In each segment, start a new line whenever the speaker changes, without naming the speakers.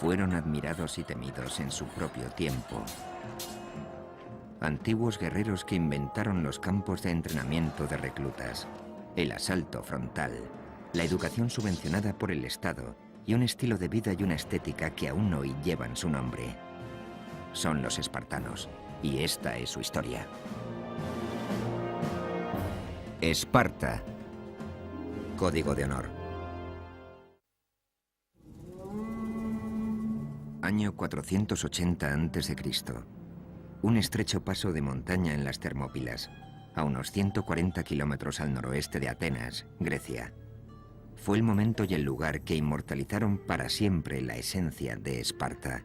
fueron admirados y temidos en su propio tiempo. Antiguos guerreros que inventaron los campos de entrenamiento de reclutas, el asalto frontal, la educación subvencionada por el Estado y un estilo de vida y una estética que aún hoy llevan su nombre. Son los espartanos, y esta es su historia. Esparta. Código de honor. Año 480 a.C. Un estrecho paso de montaña en las Termópilas, a unos 140 kilómetros al noroeste de Atenas, Grecia. Fue el momento y el lugar que inmortalizaron para siempre la esencia de Esparta.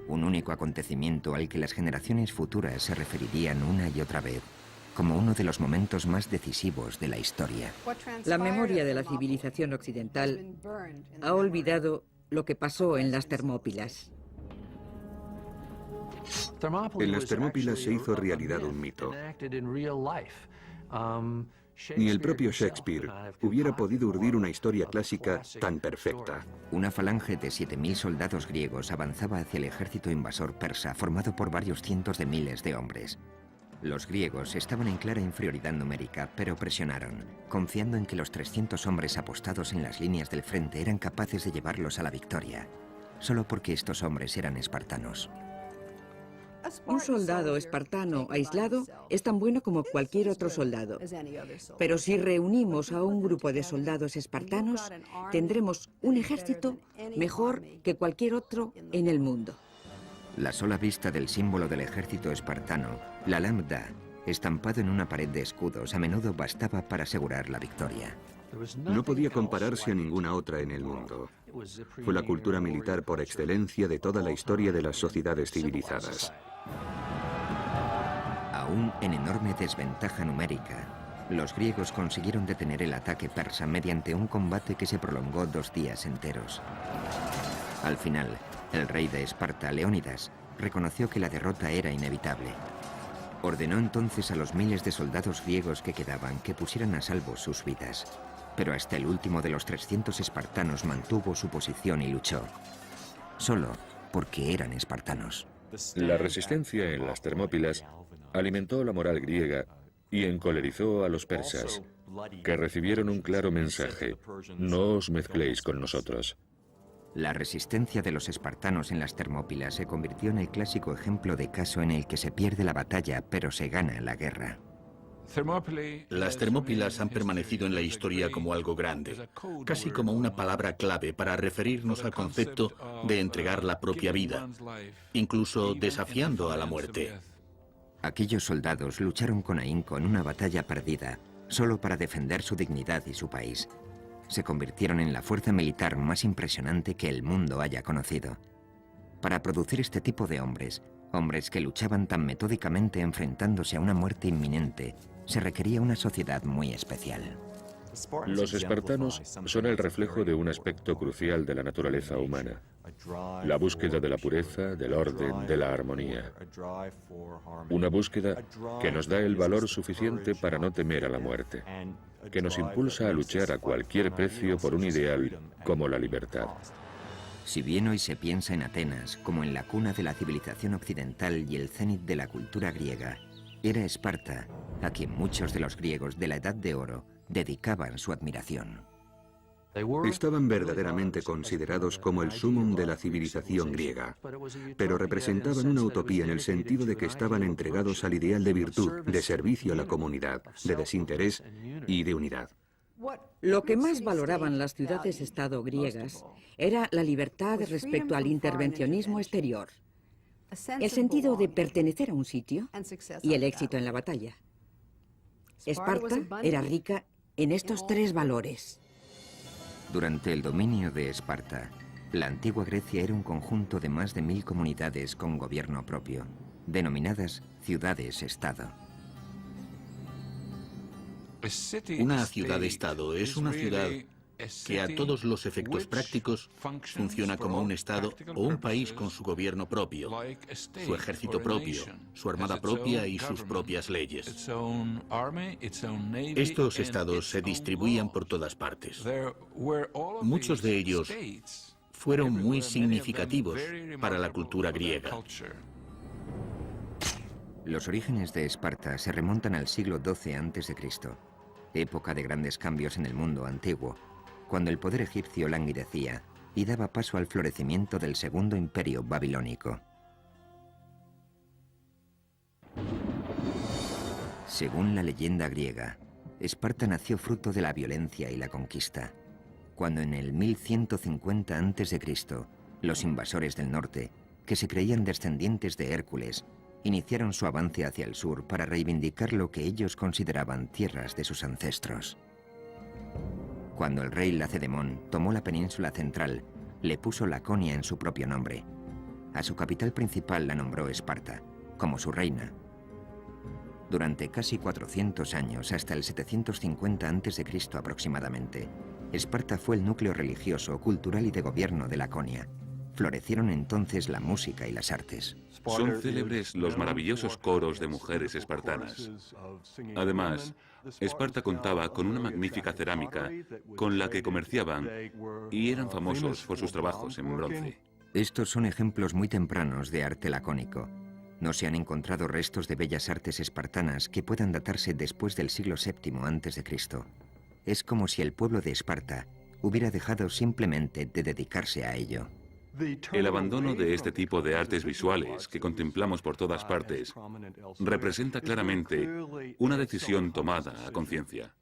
Un único acontecimiento al que las generaciones futuras se referirían una y otra vez como uno de los momentos más decisivos de la historia.
La memoria de la civilización occidental ha olvidado lo que pasó en las Termópilas.
En las Termópilas se hizo realidad un mito. Ni el propio Shakespeare hubiera podido urdir una historia clásica tan perfecta.
Una falange de 7.000 soldados griegos avanzaba hacia el ejército invasor persa, formado por varios cientos de miles de hombres. Los griegos estaban en clara inferioridad numérica, pero presionaron, confiando en que los 300 hombres apostados en las líneas del frente eran capaces de llevarlos a la victoria, solo porque estos hombres eran espartanos.
Un soldado espartano aislado es tan bueno como cualquier otro soldado. Pero si reunimos a un grupo de soldados espartanos, tendremos un ejército mejor que cualquier otro en el mundo.
La sola vista del símbolo del ejército espartano, la lambda, estampado en una pared de escudos, a menudo bastaba para asegurar la victoria.
No podía compararse a ninguna otra en el mundo. Fue la cultura militar por excelencia de toda la historia de las sociedades civilizadas.
Aún en enorme desventaja numérica, los griegos consiguieron detener el ataque persa mediante un combate que se prolongó 2 días enteros. Al final, el rey de Esparta, Leónidas, reconoció que la derrota era inevitable. Ordenó entonces a los miles de soldados griegos que quedaban que pusieran a salvo sus vidas. Pero hasta el último de los 300 espartanos mantuvo su posición y luchó. Solo porque eran espartanos.
La resistencia en las Termópilas alimentó la moral griega y encolerizó a los persas, que recibieron un claro mensaje: no os mezcléis con nosotros.
La resistencia de los espartanos en las Termópilas se convirtió en el clásico ejemplo de caso en el que se pierde la batalla, pero se gana la guerra.
Las Termópilas han permanecido en la historia como algo grande, casi como una palabra clave para referirnos al concepto de entregar la propia vida, incluso desafiando a la muerte.
Aquellos soldados lucharon con ahínco en una batalla perdida, solo para defender su dignidad y su país. Se convirtieron en la fuerza militar más impresionante que el mundo haya conocido. Para producir este tipo de hombres, hombres que luchaban tan metódicamente enfrentándose a una muerte inminente, se requería una sociedad muy especial.
Los espartanos son el reflejo de un aspecto crucial de la naturaleza humana: la búsqueda de la pureza, del orden, de la armonía. Una búsqueda que nos da el valor suficiente para no temer a la muerte, que nos impulsa a luchar a cualquier precio por un ideal como la libertad.
Si bien hoy se piensa en Atenas como en la cuna de la civilización occidental y el cénit de la cultura griega, era Esparta a quien muchos de los griegos de la Edad de Oro dedicaban su admiración.
Estaban verdaderamente considerados como el sumum de la civilización griega, pero representaban una utopía en el sentido de que estaban entregados al ideal de virtud, de servicio a la comunidad, de desinterés y de unidad.
Lo que más valoraban las ciudades-estado griegas era la libertad respecto al intervencionismo exterior, el sentido de pertenecer a un sitio y el éxito en la batalla. Esparta era rica en estos 3 valores.
Durante el dominio de Esparta, la antigua Grecia era un conjunto de más de 1000 comunidades con gobierno propio, denominadas ciudades-estado.
Una ciudad-estado es una ciudad que a todos los efectos prácticos funciona como un estado o un país con su gobierno propio, su ejército propio, su armada propia y sus propias leyes. Estos estados se distribuían por todas partes. Muchos de ellos fueron muy significativos para la cultura griega.
Los orígenes de Esparta se remontan al siglo XII a.C., época de grandes cambios en el mundo antiguo, cuando el poder egipcio languidecía y daba paso al florecimiento del Segundo Imperio Babilónico. Según la leyenda griega, Esparta nació fruto de la violencia y la conquista, cuando en el 1150 a.C., los invasores del norte, que se creían descendientes de Hércules, iniciaron su avance hacia el sur para reivindicar lo que ellos consideraban tierras de sus ancestros. Cuando el rey Lacedemón tomó la península central, le puso Laconia en su propio nombre. A su capital principal la nombró Esparta, como su reina. Durante casi 400 años, hasta el 750 a.C. aproximadamente, Esparta fue el núcleo religioso, cultural y de gobierno de Laconia. Florecieron entonces la música y las artes.
Son célebres los maravillosos coros de mujeres espartanas. Además, Esparta contaba con una magnífica cerámica con la que comerciaban y eran famosos por sus trabajos en bronce.
Estos son ejemplos muy tempranos de arte lacónico. No se han encontrado restos de bellas artes espartanas que puedan datarse después del siglo VII a.C. Es como si el pueblo de Esparta hubiera dejado simplemente de dedicarse a ello.
El abandono de este tipo de artes visuales que contemplamos por todas partes representa claramente una decisión tomada a conciencia.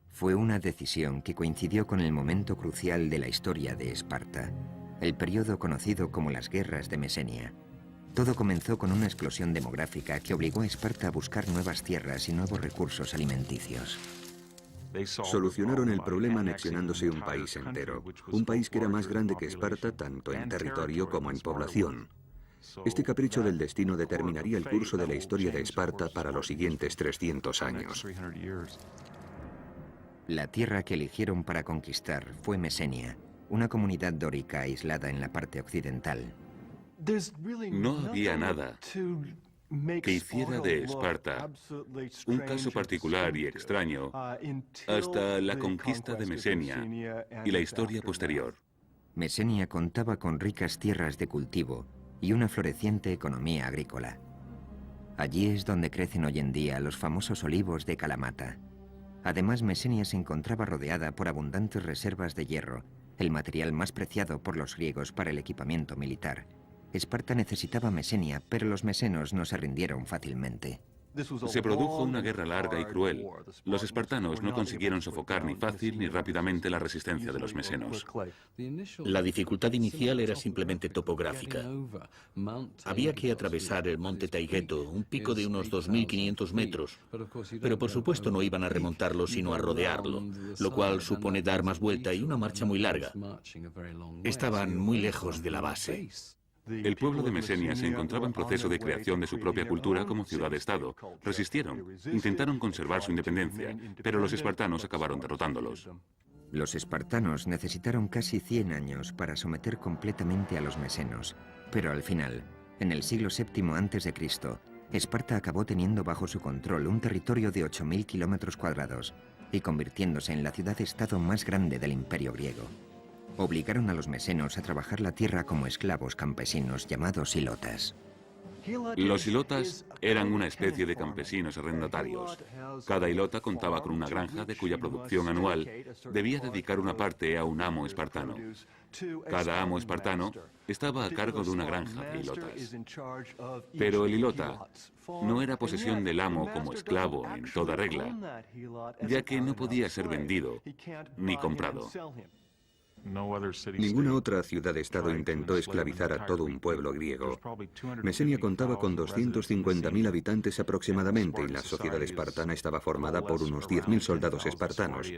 Fue una decisión que coincidió con el momento crucial de la historia de Esparta, el periodo conocido como las Guerras de Mesenia. Todo comenzó con una explosión demográfica que obligó a Esparta a buscar nuevas tierras y nuevos recursos alimenticios.
Solucionaron el problema anexionándose un país entero, un país que era más grande que Esparta tanto en territorio como en población. Este capricho del destino determinaría el curso de la historia de Esparta para los siguientes 300 años.
La tierra que eligieron para conquistar fue Mesenia, una comunidad dórica aislada en la parte occidental.
No había nada que hiciera de Esparta un caso particular y extraño hasta la conquista de Mesenia y la historia posterior.
Mesenia contaba con ricas tierras de cultivo y una floreciente economía agrícola. Allí es donde crecen hoy en día los famosos olivos de Kalamata. Además, Mesenia se encontraba rodeada por abundantes reservas de hierro, el material más preciado por los griegos para el equipamiento militar. Esparta necesitaba Mesenia, pero los mesenos no se rindieron fácilmente.
Se produjo una guerra larga y cruel. Los espartanos no consiguieron sofocar ni fácil ni rápidamente la resistencia de los mesenos.
La dificultad inicial era simplemente topográfica. Había que atravesar el monte Taygeto, un pico de unos 2.500 metros, pero por supuesto no iban a remontarlo sino a rodearlo, lo cual supone dar más vuelta y una marcha muy larga. Estaban muy lejos de la base.
El pueblo de Mesenia se encontraba en proceso de creación de su propia cultura como ciudad-estado. Resistieron, intentaron conservar su independencia, pero los espartanos acabaron derrotándolos.
Los espartanos necesitaron casi 100 años para someter completamente a los mesenos, pero al final, en el siglo VII a.C., Esparta acabó teniendo bajo su control un territorio de 8.000 kilómetros cuadrados y convirtiéndose en la ciudad-estado más grande del imperio griego. Obligaron a los mesenos a trabajar la tierra como esclavos campesinos llamados hilotas.
Los hilotas eran una especie de campesinos arrendatarios. Cada hilota contaba con una granja de cuya producción anual debía dedicar una parte a un amo espartano. Cada amo espartano estaba a cargo de una granja de hilotas. Pero el hilota no era posesión del amo como esclavo en toda regla, ya que no podía ser vendido ni comprado.
Ninguna otra ciudad-estado intentó esclavizar a todo un pueblo griego. Mesenia contaba con 250.000 habitantes aproximadamente y la sociedad espartana estaba formada por unos 10.000 soldados espartanos,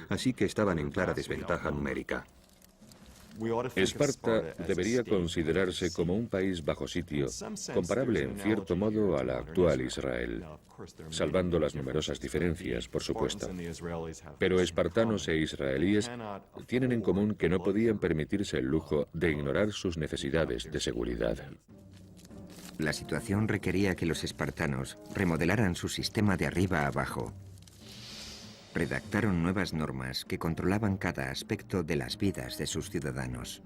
así que estaban en clara desventaja numérica.
Esparta debería considerarse como un país bajo sitio, comparable en cierto modo a la actual Israel, salvando las numerosas diferencias, por supuesto. Pero espartanos e israelíes tienen en común que no podían permitirse el lujo de ignorar sus necesidades de seguridad.
La situación requería que los espartanos remodelaran su sistema de arriba a abajo. Redactaron nuevas normas que controlaban cada aspecto de las vidas de sus ciudadanos.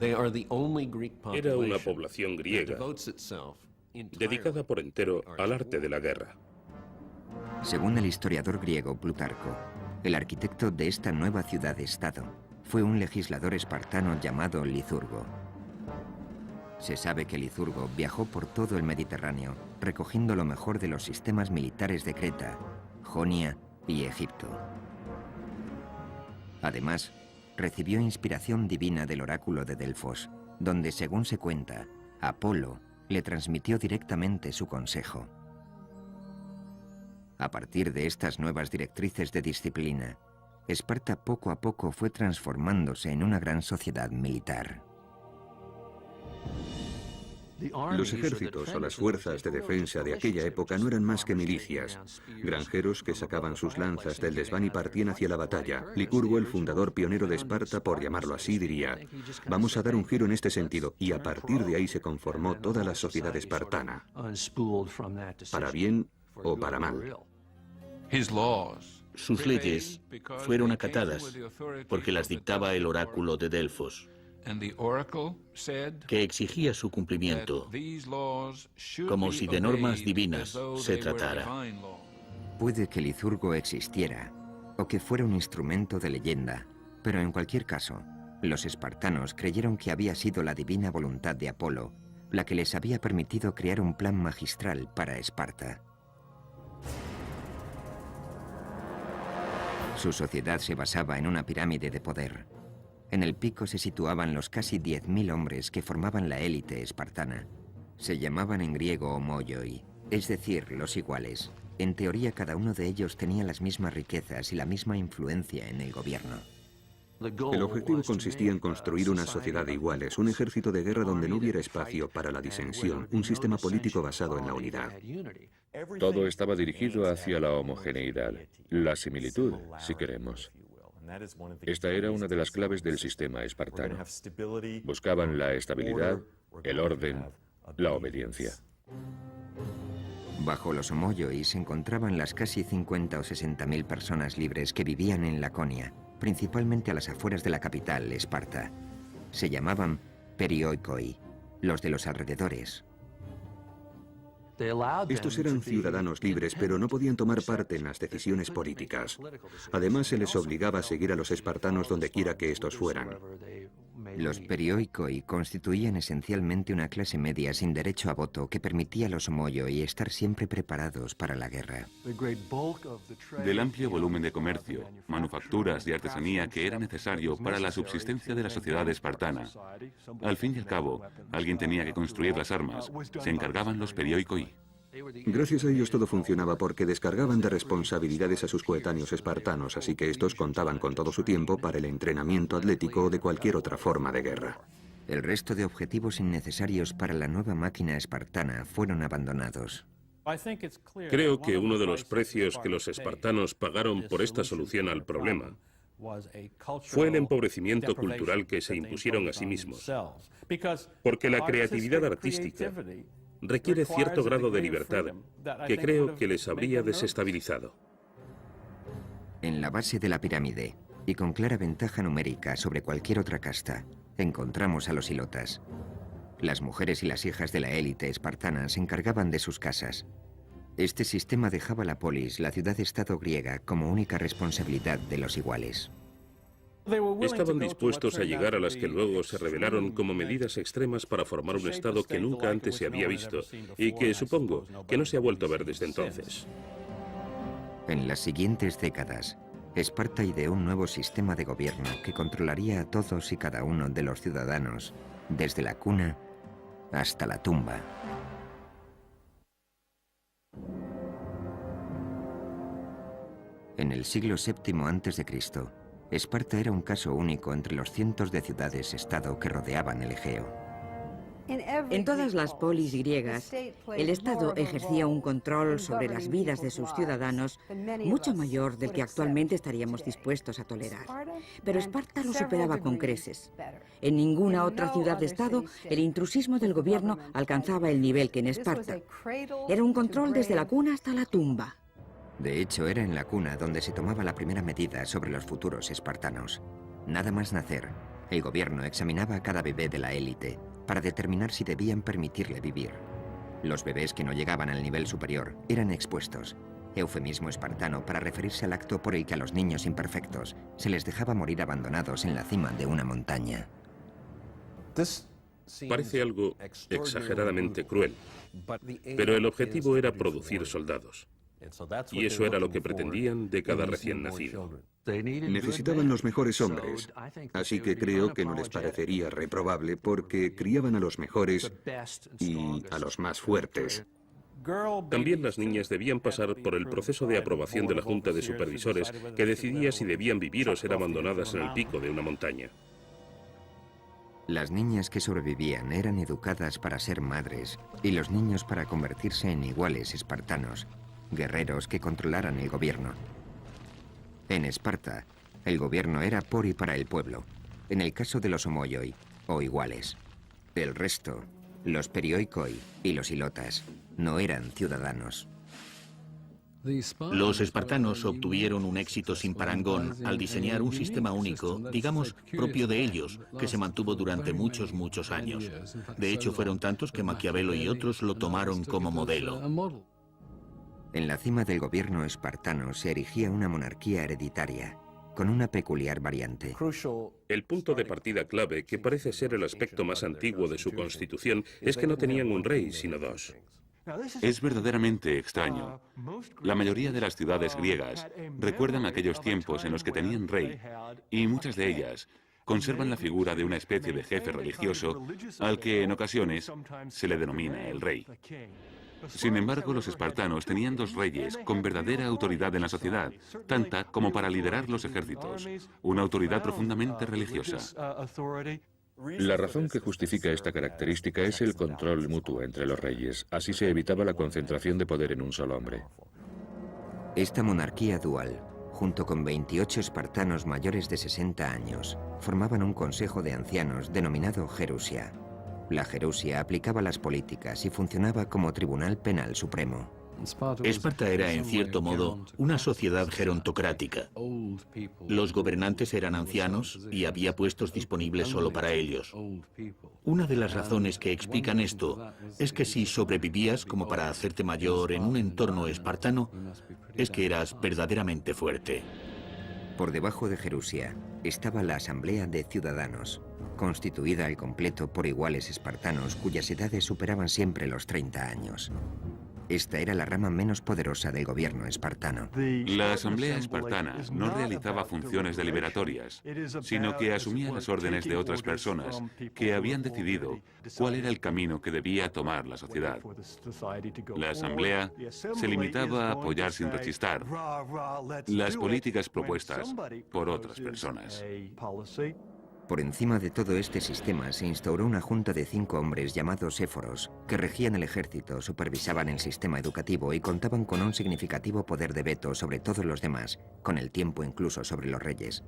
Era una población griega dedicada por entero al arte de la guerra.
Según el historiador griego Plutarco, el arquitecto de esta nueva ciudad-estado fue un legislador espartano llamado Licurgo. Se sabe que Licurgo viajó por todo el Mediterráneo, recogiendo lo mejor de los sistemas militares de Creta, Jonia y Egipto. Además, recibió inspiración divina del oráculo de Delfos, donde, según se cuenta, Apolo le transmitió directamente su consejo. A partir de estas nuevas directrices de disciplina, Esparta poco a poco fue transformándose en una gran sociedad militar.
Los ejércitos o las fuerzas de defensa de aquella época no eran más que milicias, granjeros que sacaban sus lanzas del desván y partían hacia la batalla. Licurgo, el fundador pionero de Esparta, por llamarlo así, diría: vamos a dar un giro en este sentido, y a partir de ahí se conformó toda la sociedad espartana, para bien o para mal.
Sus leyes fueron acatadas porque las dictaba el oráculo de Delfos, que exigía su cumplimiento, como si de normas divinas se tratara.
Puede que Licurgo existiera, o que fuera un instrumento de leyenda, pero en cualquier caso, los espartanos creyeron que había sido la divina voluntad de Apolo la que les había permitido crear un plan magistral para Esparta. Su sociedad se basaba en una pirámide de poder. En el pico se situaban los casi 10.000 hombres que formaban la élite espartana. Se llamaban en griego homoioi, es decir, los iguales. En teoría, cada uno de ellos tenía las mismas riquezas y la misma influencia en el gobierno.
El objetivo consistía en construir una sociedad de iguales, un ejército de guerra donde no hubiera espacio para la disensión, un sistema político basado en la unidad.
Todo estaba dirigido hacia la homogeneidad, la similitud, si queremos. Esta era una de las claves del sistema espartano. Buscaban la estabilidad, el orden, la obediencia.
Bajo los homoioi se encontraban las casi 50 o 60.000 personas libres que vivían en Laconia, principalmente a las afueras de la capital, Esparta. Se llamaban perioikoi, los de los alrededores.
Estos eran ciudadanos libres, pero no podían tomar parte en las decisiones políticas. Además, se les obligaba a seguir a los espartanos donde quiera que estos fueran.
Los perioikoi constituían esencialmente una clase media sin derecho a voto que permitía a los homoioi estar siempre preparados para la guerra.
Del amplio volumen de comercio, manufacturas y artesanía que era necesario para la subsistencia de la sociedad espartana, al fin y al cabo, alguien tenía que construir las armas. Se encargaban los perioikoi.
Gracias a ellos todo funcionaba porque descargaban de responsabilidades a sus coetáneos espartanos, así que estos contaban con todo su tiempo para el entrenamiento atlético o de cualquier otra forma de guerra.
El resto de objetivos innecesarios para la nueva máquina espartana fueron abandonados.
Creo que uno de los precios que los espartanos pagaron por esta solución al problema fue el empobrecimiento cultural que se impusieron a sí mismos, porque la creatividad artística requiere cierto grado de libertad que creo que les habría desestabilizado.
En la base de la pirámide, y con clara ventaja numérica sobre cualquier otra casta, encontramos a los hilotas. Las mujeres y las hijas de la élite espartana se encargaban de sus casas. Este sistema dejaba la polis, la ciudad-estado griega, como única responsabilidad de los iguales.
Estaban dispuestos a llegar a las que luego se revelaron como medidas extremas para formar un estado que nunca antes se había visto y que supongo que no se ha vuelto a ver desde entonces.
En las siguientes décadas, Esparta ideó un nuevo sistema de gobierno que controlaría a todos y cada uno de los ciudadanos, desde la cuna hasta la tumba. En el siglo VII a.C., Esparta era un caso único entre los cientos de ciudades-estado que rodeaban el Egeo.
En todas las polis griegas, el Estado ejercía un control sobre las vidas de sus ciudadanos mucho mayor del que actualmente estaríamos dispuestos a tolerar. Pero Esparta lo superaba con creces. En ninguna otra ciudad-estado el intrusismo del gobierno alcanzaba el nivel que en Esparta. Era un control desde la cuna hasta la tumba.
De hecho, era en la cuna donde se tomaba la primera medida sobre los futuros espartanos. Nada más nacer, El gobierno examinaba a cada bebé de la élite para determinar si debían permitirle vivir. Los bebés que no llegaban al nivel superior eran expuestos, eufemismo espartano para referirse al acto por el que a los niños imperfectos se les dejaba morir abandonados en la cima de una montaña.
Parece algo exageradamente cruel, pero el objetivo era producir soldados. Y eso era lo que pretendían de cada recién nacido.
Necesitaban los mejores hombres, así que creo que no les parecería reprobable porque criaban a los mejores y a los más fuertes.
También las niñas debían pasar por el proceso de aprobación de la Junta de Supervisores, que decidía si debían vivir o ser abandonadas en el pico de una montaña.
Las niñas que sobrevivían eran educadas para ser madres y los niños para convertirse en iguales espartanos, guerreros que controlaran el gobierno. En Esparta, el gobierno era por y para el pueblo, en el caso de los homoioi, o iguales. El resto, los perioikoi y los ilotas, no eran ciudadanos.
Los espartanos obtuvieron un éxito sin parangón al diseñar un sistema único, digamos, propio de ellos, que se mantuvo durante muchos años. De hecho, fueron tantos que Maquiavelo y otros lo tomaron como modelo.
En la cima del gobierno espartano se erigía una monarquía hereditaria, con una peculiar variante.
El punto de partida clave, que parece ser el aspecto más antiguo de su constitución, es que no tenían un rey, sino dos.
Es verdaderamente extraño. La mayoría de las ciudades griegas recuerdan aquellos tiempos en los que tenían rey, y muchas de ellas conservan la figura de una especie de jefe religioso al que en ocasiones se le denomina el rey. Sin embargo, los espartanos tenían dos reyes con verdadera autoridad en la sociedad, tanta como para liderar los ejércitos, una autoridad profundamente religiosa.
La razón que justifica esta característica es el control mutuo entre los reyes. Así se evitaba la concentración de poder en un solo hombre.
Esta monarquía dual, junto con 28 espartanos mayores de 60 años, formaban un consejo de ancianos denominado Gerusia. La Gerusia aplicaba las políticas y funcionaba como tribunal penal supremo.
Esparta era, en cierto modo, una sociedad gerontocrática. Los gobernantes eran ancianos y había puestos disponibles solo para ellos. Una de las razones que explican esto es que si sobrevivías como para hacerte mayor en un entorno espartano, es que eras verdaderamente fuerte.
Por debajo de Gerusia estaba la Asamblea de Ciudadanos, constituida al completo por iguales espartanos cuyas edades superaban siempre los 30 años. Esta era la rama menos poderosa del gobierno espartano.
La asamblea espartana no realizaba funciones deliberatorias, sino que asumía las órdenes de otras personas que habían decidido cuál era el camino que debía tomar la sociedad. La asamblea se limitaba a apoyar sin rechistar las políticas propuestas por otras personas.
Por encima de todo este sistema se instauró una junta de 5 hombres llamados éforos, que regían el ejército, supervisaban el sistema educativo y contaban con un significativo poder de veto sobre todos los demás, con el tiempo incluso sobre los reyes.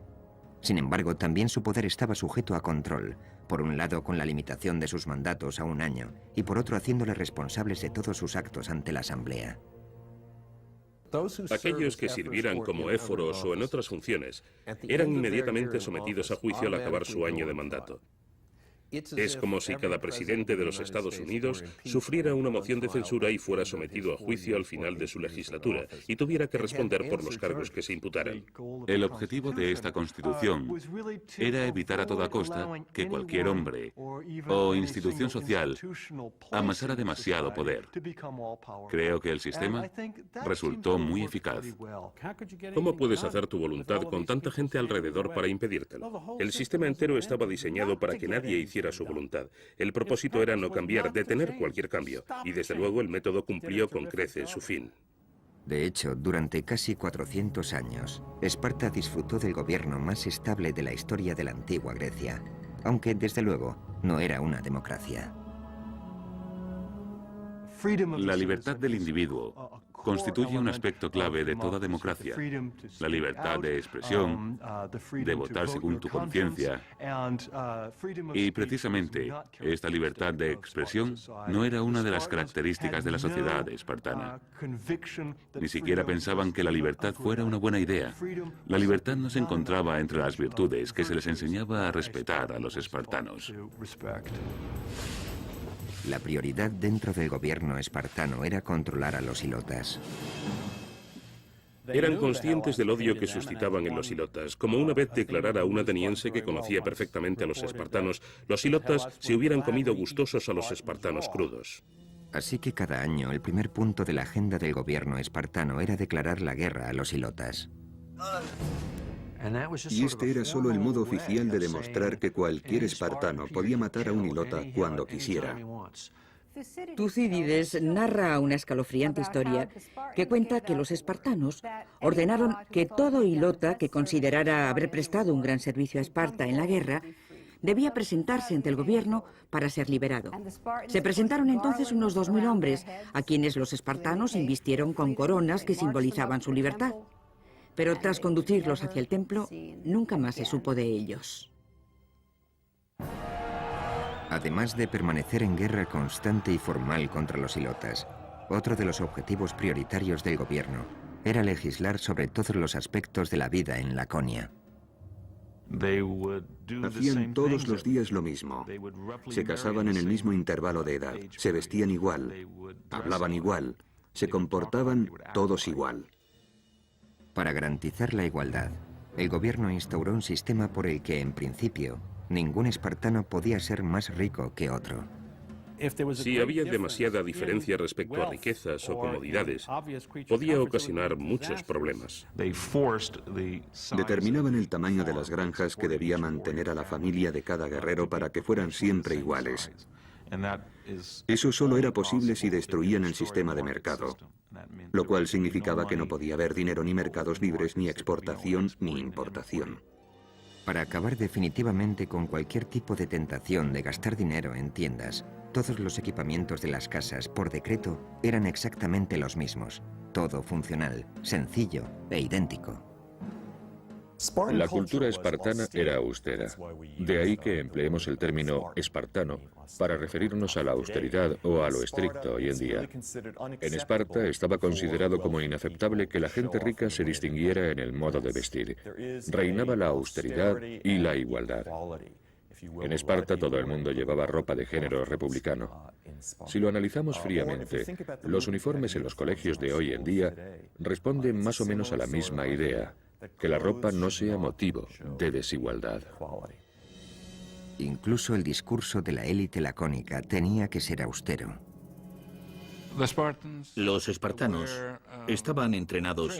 Sin embargo, también su poder estaba sujeto a control, por un lado con la limitación de sus mandatos a 1 año, y por otro haciéndoles responsables de todos sus actos ante la asamblea.
Aquellos que sirvieran como éforos o en otras funciones eran inmediatamente sometidos a juicio al acabar su año de mandato. Es como si cada presidente de los Estados Unidos sufriera una moción de censura y fuera sometido a juicio al final de su legislatura y tuviera que responder por los cargos que se imputaran.
El objetivo de esta Constitución era evitar a toda costa que cualquier hombre o institución social amasara demasiado poder. Creo que el sistema resultó muy eficaz.
¿Cómo puedes hacer tu voluntad con tanta gente alrededor para impedírtelo? El sistema entero estaba diseñado para que nadie hiciera su voluntad. El propósito era no cambiar, detener cualquier cambio, y desde luego el método cumplió con creces su fin.
De hecho, durante casi 400 años, Esparta disfrutó del gobierno más estable de la historia de la antigua Grecia, aunque desde luego no era una democracia.
La libertad del individuo constituye un aspecto clave de toda democracia. La libertad de expresión, de votar según tu conciencia. Y precisamente esta libertad de expresión no era una de las características de la sociedad espartana. Ni siquiera pensaban que la libertad fuera una buena idea. La libertad no se encontraba entre las virtudes que se les enseñaba a respetar a los espartanos.
La prioridad dentro del gobierno espartano era controlar a los ilotas.
Eran conscientes del odio que suscitaban en los ilotas. Como una vez declarara un ateniense que conocía perfectamente a los espartanos, los ilotas se hubieran comido gustosos a los espartanos crudos.
Así que cada año el primer punto de la agenda del gobierno espartano era declarar la guerra a los ilotas.
Y este era solo el modo oficial de demostrar que cualquier espartano podía matar a un ilota cuando quisiera.
Tucídides narra una escalofriante historia que cuenta que los espartanos ordenaron que todo ilota que considerara haber prestado un gran servicio a Esparta en la guerra debía presentarse ante el gobierno para ser liberado. Se presentaron entonces unos 2000 hombres, a quienes los espartanos invistieron con coronas que simbolizaban su libertad. Pero tras conducirlos hacia el templo, nunca más se supo de ellos.
Además de permanecer en guerra constante y formal contra los ilotas, otro de los objetivos prioritarios del gobierno era legislar sobre todos los aspectos de la vida en Laconia.
Hacían todos los días lo mismo. Se casaban en el mismo intervalo de edad, se vestían igual, hablaban igual, se comportaban todos igual.
Para garantizar la igualdad, el gobierno instauró un sistema por el que, en principio, ningún espartano podía ser más rico que otro.
Si había demasiada diferencia respecto a riquezas o comodidades, podía ocasionar muchos problemas.
Determinaban el tamaño de las granjas que debía mantener a la familia de cada guerrero para que fueran siempre iguales. Eso solo era posible si destruían el sistema de mercado, lo cual significaba que no podía haber dinero ni mercados libres, ni exportación ni importación.
Para acabar definitivamente con cualquier tipo de tentación de gastar dinero en tiendas, todos los equipamientos de las casas, por decreto, eran exactamente los mismos. Todo funcional, sencillo e idéntico.
La cultura espartana era austera. De ahí que empleemos el término espartano para referirnos a la austeridad o a lo estricto hoy en día. En Esparta estaba considerado como inaceptable que la gente rica se distinguiera en el modo de vestir. Reinaba la austeridad y la igualdad. En Esparta todo el mundo llevaba ropa de género republicano. Si lo analizamos fríamente, los uniformes en los colegios de hoy en día responden más o menos a la misma idea, que la ropa no sea motivo de desigualdad.
Incluso el discurso de la élite lacónica tenía que ser austero.
Los espartanos estaban entrenados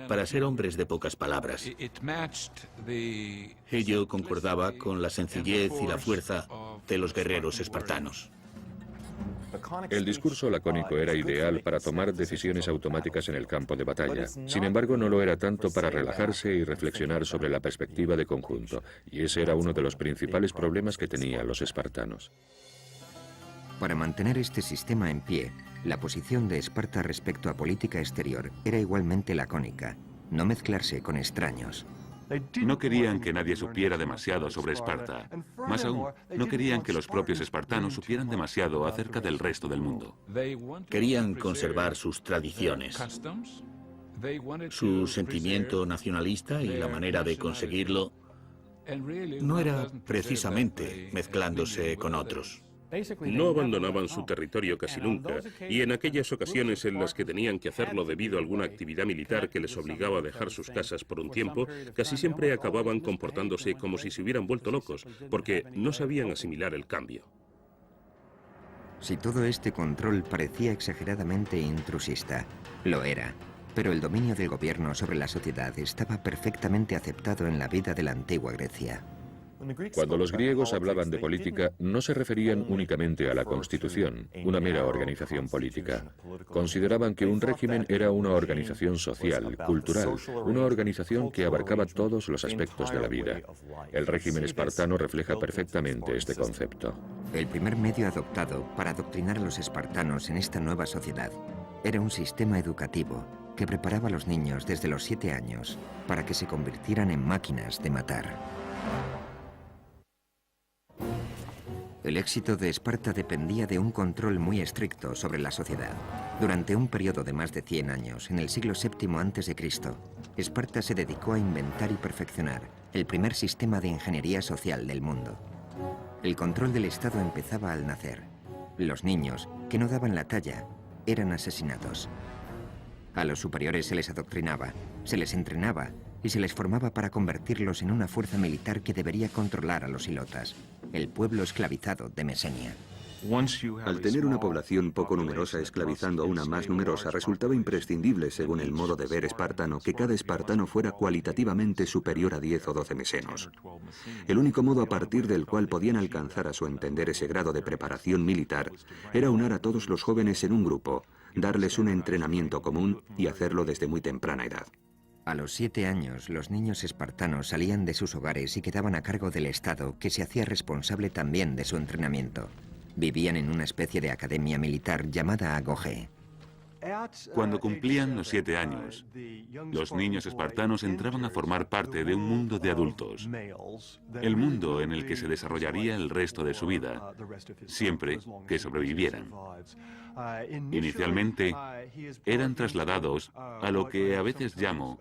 para ser hombres de pocas palabras. Ello concordaba con la sencillez y la fuerza de los guerreros espartanos.
El discurso lacónico era ideal para tomar decisiones automáticas en el campo de batalla. Sin embargo, no lo era tanto para relajarse y reflexionar sobre la perspectiva de conjunto, y ese era uno de los principales problemas que tenían los espartanos.
Para mantener este sistema en pie, la posición de Esparta respecto a política exterior era igualmente lacónica: no mezclarse con extraños.
No querían que nadie supiera demasiado sobre Esparta. Más aún, no querían que los propios espartanos supieran demasiado acerca del resto del mundo.
Querían conservar sus tradiciones, su sentimiento nacionalista, y la manera de conseguirlo no era precisamente mezclándose con otros.
No abandonaban su territorio casi nunca, y en aquellas ocasiones en las que tenían que hacerlo debido a alguna actividad militar que les obligaba a dejar sus casas por un tiempo, casi siempre acababan comportándose como si se hubieran vuelto locos, porque no sabían asimilar el cambio.
Si todo este control parecía exageradamente intrusista, lo era, pero el dominio del gobierno sobre la sociedad estaba perfectamente aceptado en la vida de la antigua Grecia.
Cuando los griegos hablaban de política, no se referían únicamente a la Constitución, una mera organización política. Consideraban que un régimen era una organización social, cultural, una organización que abarcaba todos los aspectos de la vida. El régimen espartano refleja perfectamente este concepto.
El primer medio adoptado para adoctrinar a los espartanos en esta nueva sociedad era un sistema educativo que preparaba a los niños desde los 7 años para que se convirtieran en máquinas de matar. El éxito de Esparta dependía de un control muy estricto sobre la sociedad. Durante un periodo de más de 100 años, en el siglo VII a.C., Esparta se dedicó a inventar y perfeccionar el primer sistema de ingeniería social del mundo. El control del Estado empezaba al nacer. Los niños, que no daban la talla, eran asesinados. A los superiores se les adoctrinaba, se les entrenaba y se les formaba para convertirlos en una fuerza militar que debería controlar a los ilotas, el pueblo esclavizado de Mesenia.
Al tener una población poco numerosa esclavizando a una más numerosa, resultaba imprescindible, según el modo de ver espartano, que cada espartano fuera cualitativamente superior a 10 o 12 mesenos. El único modo a partir del cual podían alcanzar a su entender ese grado de preparación militar era unar a todos los jóvenes en un grupo, darles un entrenamiento común y hacerlo desde muy temprana edad.
A los 7 años, los niños espartanos salían de sus hogares y quedaban a cargo del Estado, que se hacía responsable también de su entrenamiento. Vivían en una especie de academia militar llamada Agogé.
Cuando cumplían los 7 años, los niños espartanos entraban a formar parte de un mundo de adultos, el mundo en el que se desarrollaría el resto de su vida, siempre que sobrevivieran. Inicialmente, eran trasladados a lo que a veces llamo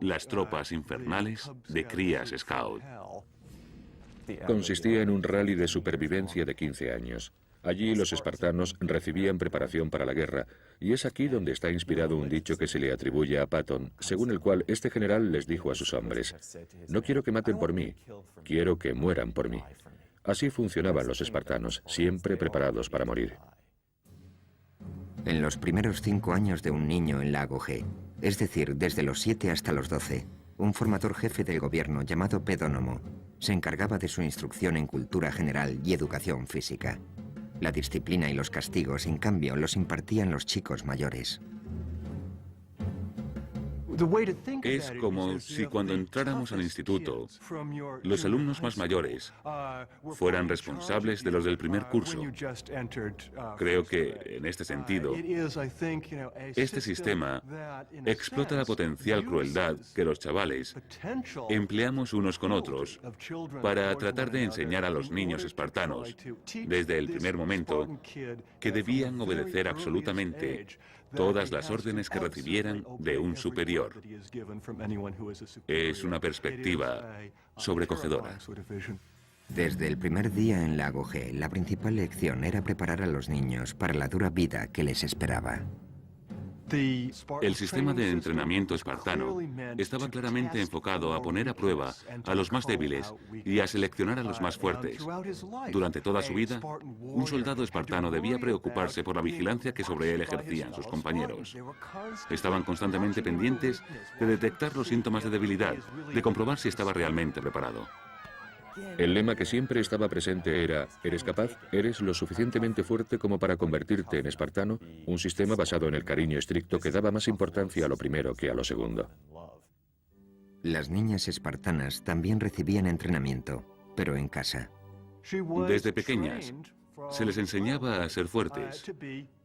las tropas infernales de crías scout.
Consistía en un rally de supervivencia de 15 años. Allí los espartanos recibían preparación para la guerra, y es aquí donde está inspirado un dicho que se le atribuye a Patton, según el cual este general les dijo a sus hombres: «No quiero que maten por mí, quiero que mueran por mí». Así funcionaban los espartanos, siempre preparados para morir.
En los primeros 5 años de un niño en la Agogé, es decir, desde los 7 hasta los 12, un formador jefe del gobierno llamado pedónomo se encargaba de su instrucción en cultura general y educación física. La disciplina y los castigos, en cambio, los impartían los chicos mayores.
Es como si cuando entráramos al instituto, los alumnos más mayores fueran responsables de los del primer curso. Creo que, en este sentido, este sistema explota la potencial crueldad que los chavales empleamos unos con otros para tratar de enseñar a los niños espartanos, desde el primer momento, que debían obedecer absolutamente todas las órdenes que recibieran de un superior. Es una perspectiva sobrecogedora.
Desde el primer día en la Agogé, la principal lección era preparar a los niños para la dura vida que les esperaba.
El sistema de entrenamiento espartano estaba claramente enfocado a poner a prueba a los más débiles y a seleccionar a los más fuertes. Durante toda su vida, un soldado espartano debía preocuparse por la vigilancia que sobre él ejercían sus compañeros. Estaban constantemente pendientes de detectar los síntomas de debilidad, de comprobar si estaba realmente preparado.
El lema que siempre estaba presente era: ¿eres capaz? ¿Eres lo suficientemente fuerte como para convertirte en espartano? Un sistema basado en el cariño estricto que daba más importancia a lo primero que a lo segundo.
Las niñas espartanas también recibían entrenamiento, pero en casa.
Desde pequeñas, se les enseñaba a ser fuertes,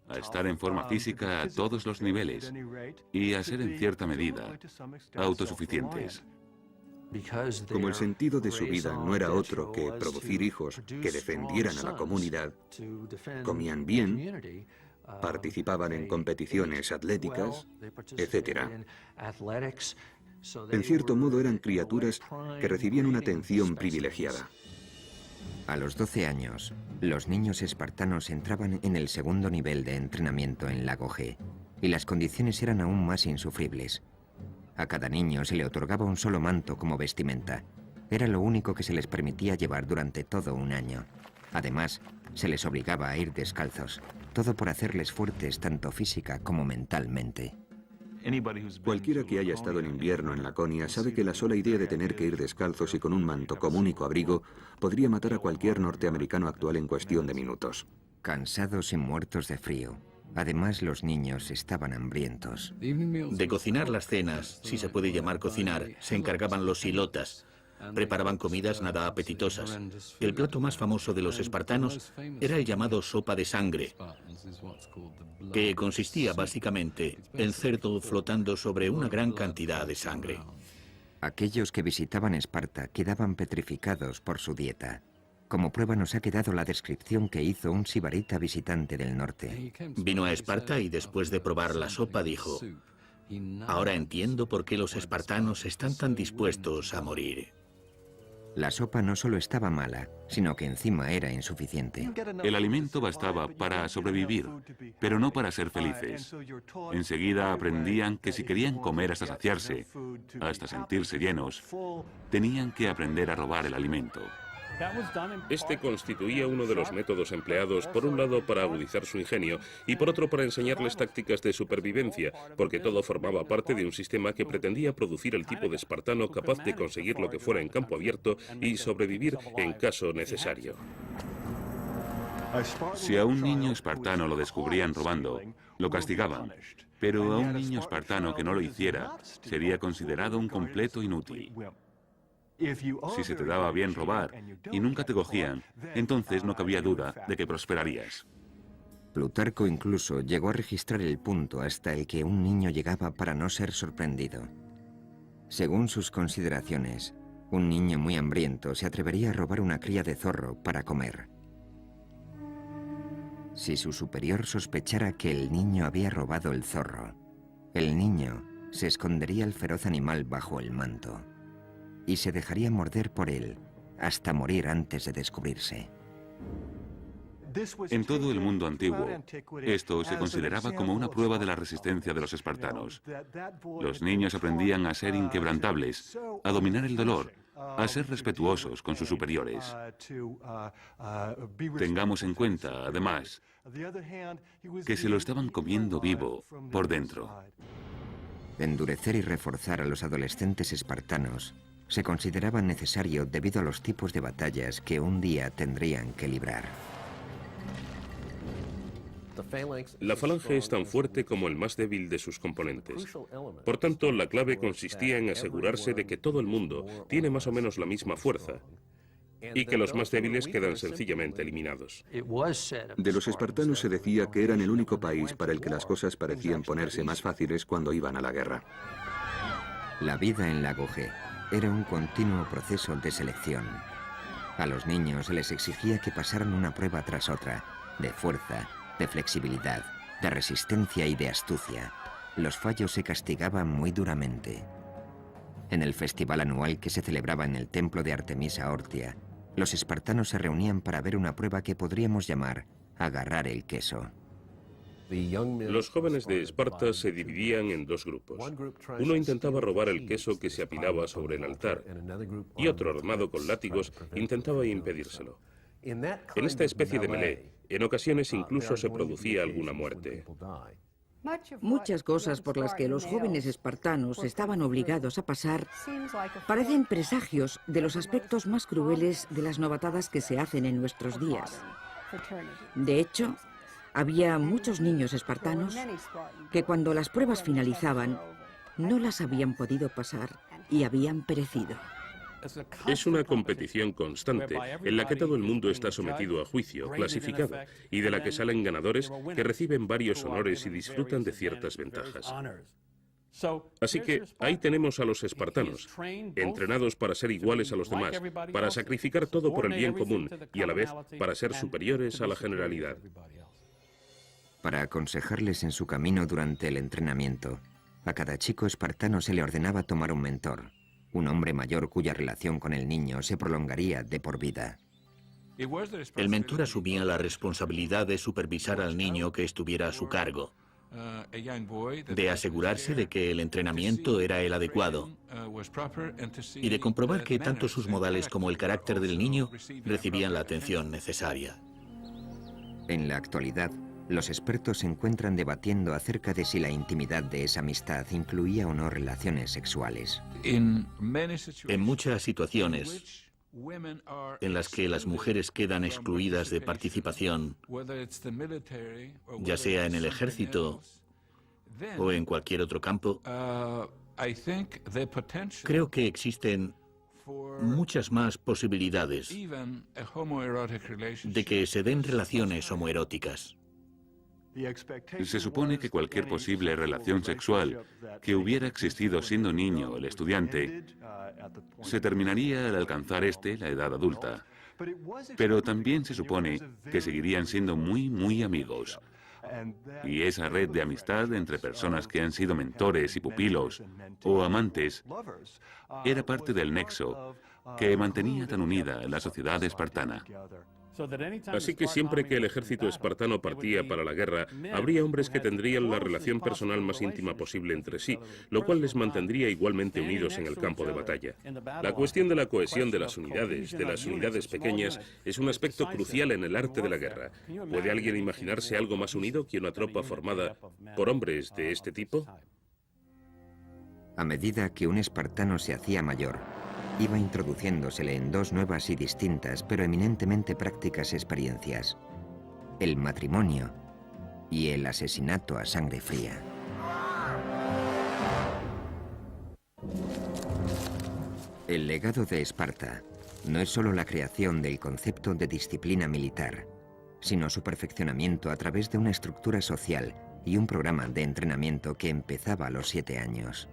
a estar en forma física a todos los niveles y a ser, en cierta medida, autosuficientes.
Como el sentido de su vida no era otro que producir hijos que defendieran a la comunidad, comían bien, participaban en competiciones atléticas, etc. En cierto modo eran criaturas que recibían una atención privilegiada.
A los 12 años, los niños espartanos entraban en el segundo nivel de entrenamiento en la Agogé, y las condiciones eran aún más insufribles. A cada niño se le otorgaba un solo manto como vestimenta. Era lo único que se les permitía llevar durante todo un año. Además, se les obligaba a ir descalzos, todo por hacerles fuertes tanto física como mentalmente.
Cualquiera que haya estado en invierno en Laconia sabe que la sola idea de tener que ir descalzos y con un manto como único abrigo podría matar a cualquier norteamericano actual en cuestión de minutos.
Cansados y muertos de frío. Además, los niños estaban hambrientos.
De cocinar las cenas, si se puede llamar cocinar, se encargaban los ilotas. Preparaban comidas nada apetitosas. El plato más famoso de los espartanos era el llamado sopa de sangre, que consistía básicamente en cerdo flotando sobre una gran cantidad de sangre.
Aquellos que visitaban Esparta quedaban petrificados por su dieta. Como prueba nos ha quedado la descripción que hizo un sibarita visitante del norte.
Vino a Esparta y después de probar la sopa dijo: ahora entiendo por qué los espartanos están tan dispuestos a morir.
La sopa no solo estaba mala, sino que encima era insuficiente.
El alimento bastaba para sobrevivir, pero no para ser felices. Enseguida aprendían que si querían comer hasta saciarse, hasta sentirse llenos, tenían que aprender a robar el alimento.
Este constituía uno de los métodos empleados, por un lado para agudizar su ingenio y por otro para enseñarles tácticas de supervivencia, porque todo formaba parte de un sistema que pretendía producir el tipo de espartano capaz de conseguir lo que fuera en campo abierto y sobrevivir en caso necesario.
Si a un niño espartano lo descubrían robando, lo castigaban, pero a un niño espartano que no lo hiciera sería considerado un completo inútil. Si se te daba bien robar y nunca te cogían, entonces no cabía duda de que prosperarías.
Plutarco incluso llegó a registrar el punto hasta el que un niño llegaba para no ser sorprendido. Según sus consideraciones, un niño muy hambriento se atrevería a robar una cría de zorro para comer. Si su superior sospechara que el niño había robado el zorro, el niño se escondería el feroz animal bajo el manto y se dejaría morder por él hasta morir antes de descubrirse.
En todo el mundo antiguo, esto se consideraba como una prueba de la resistencia de los espartanos. Los niños aprendían a ser inquebrantables, a dominar el dolor, a ser respetuosos con sus superiores. Tengamos en cuenta, además, que se lo estaban comiendo vivo por dentro.
Endurecer y reforzar a los adolescentes espartanos se consideraba necesario debido a los tipos de batallas que un día tendrían que librar.
La falange es tan fuerte como el más débil de sus componentes. Por tanto, la clave consistía en asegurarse de que todo el mundo tiene más o menos la misma fuerza y que los más débiles quedan sencillamente eliminados.
De los espartanos se decía que eran el único país para el que las cosas parecían ponerse más fáciles cuando iban a la guerra.
La vida en Lago G era un continuo proceso de selección. A los niños se les exigía que pasaran una prueba tras otra, de fuerza, de flexibilidad, de resistencia y de astucia. Los fallos se castigaban muy duramente. En el festival anual que se celebraba en el templo de Artemisa Ortia, los espartanos se reunían para ver una prueba que podríamos llamar agarrar el queso.
Los jóvenes de Esparta se dividían en dos grupos. Uno intentaba robar el queso que se apilaba sobre el altar y otro, armado con látigos, intentaba impedírselo. En esta especie de melee, en ocasiones incluso se producía alguna muerte.
Muchas cosas por las que los jóvenes espartanos estaban obligados a pasar parecen presagios de los aspectos más crueles de las novatadas que se hacen en nuestros días. De hecho, había muchos niños espartanos que cuando las pruebas finalizaban no las habían podido pasar y habían perecido.
Es una competición constante en la que todo el mundo está sometido a juicio, clasificado, y de la que salen ganadores que reciben varios honores y disfrutan de ciertas ventajas. Así que ahí tenemos a los espartanos, entrenados para ser iguales a los demás, para sacrificar todo por el bien común y a la vez para ser superiores a la generalidad.
Para aconsejarles en su camino durante el entrenamiento, a cada chico espartano se le ordenaba tomar un mentor, un hombre mayor cuya relación con el niño se prolongaría de por vida.
El mentor asumía la responsabilidad de supervisar al niño que estuviera a su cargo, de asegurarse de que el entrenamiento era el adecuado y de comprobar que tanto sus modales como el carácter del niño recibían la atención necesaria.
En la actualidad, los expertos se encuentran debatiendo acerca de si la intimidad de esa amistad incluía o no relaciones sexuales.
En muchas situaciones en las que las mujeres quedan excluidas de participación, ya sea en el ejército o en cualquier otro campo, creo que existen muchas más posibilidades de que se den relaciones homoeróticas.
Se supone que cualquier posible relación sexual que hubiera existido siendo niño el estudiante se terminaría al alcanzar la edad adulta. Pero también se supone que seguirían siendo muy amigos. Y esa red de amistad entre personas que han sido mentores y pupilos o amantes era parte del nexo que mantenía tan unida la sociedad espartana.
Así que siempre que el ejército espartano partía para la guerra, habría hombres que tendrían la relación personal más íntima posible entre sí, lo cual les mantendría igualmente unidos en el campo de batalla. La cuestión de la cohesión de las unidades pequeñas, es un aspecto crucial en el arte de la guerra. ¿Puede alguien imaginarse algo más unido que una tropa formada por hombres de este tipo?
A medida que un espartano se hacía mayor, iba introduciéndosele en dos nuevas y distintas, pero eminentemente prácticas experiencias: el matrimonio y el asesinato a sangre fría. El legado de Esparta no es solo la creación del concepto de disciplina militar, sino su perfeccionamiento a través de una estructura social y un programa de entrenamiento que empezaba a los 7 años.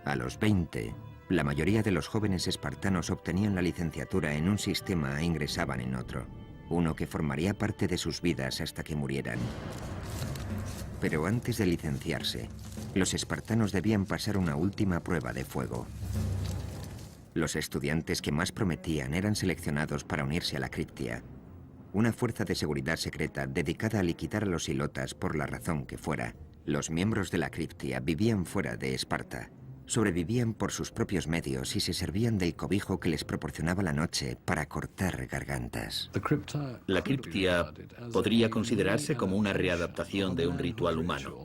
A los 20, la mayoría de los jóvenes espartanos obtenían la licenciatura en un sistema e ingresaban en otro, uno que formaría parte de sus vidas hasta que murieran. Pero antes de licenciarse, los espartanos debían pasar una última prueba de fuego. Los estudiantes que más prometían eran seleccionados para unirse a la Criptia, una fuerza de seguridad secreta dedicada a liquidar a los ilotas por la razón que fuera. Los miembros de la Criptia vivían fuera de Esparta. Sobrevivían por sus propios medios y se servían del cobijo que les proporcionaba la noche para cortar gargantas.
La criptia podría considerarse como una readaptación de un ritual humano.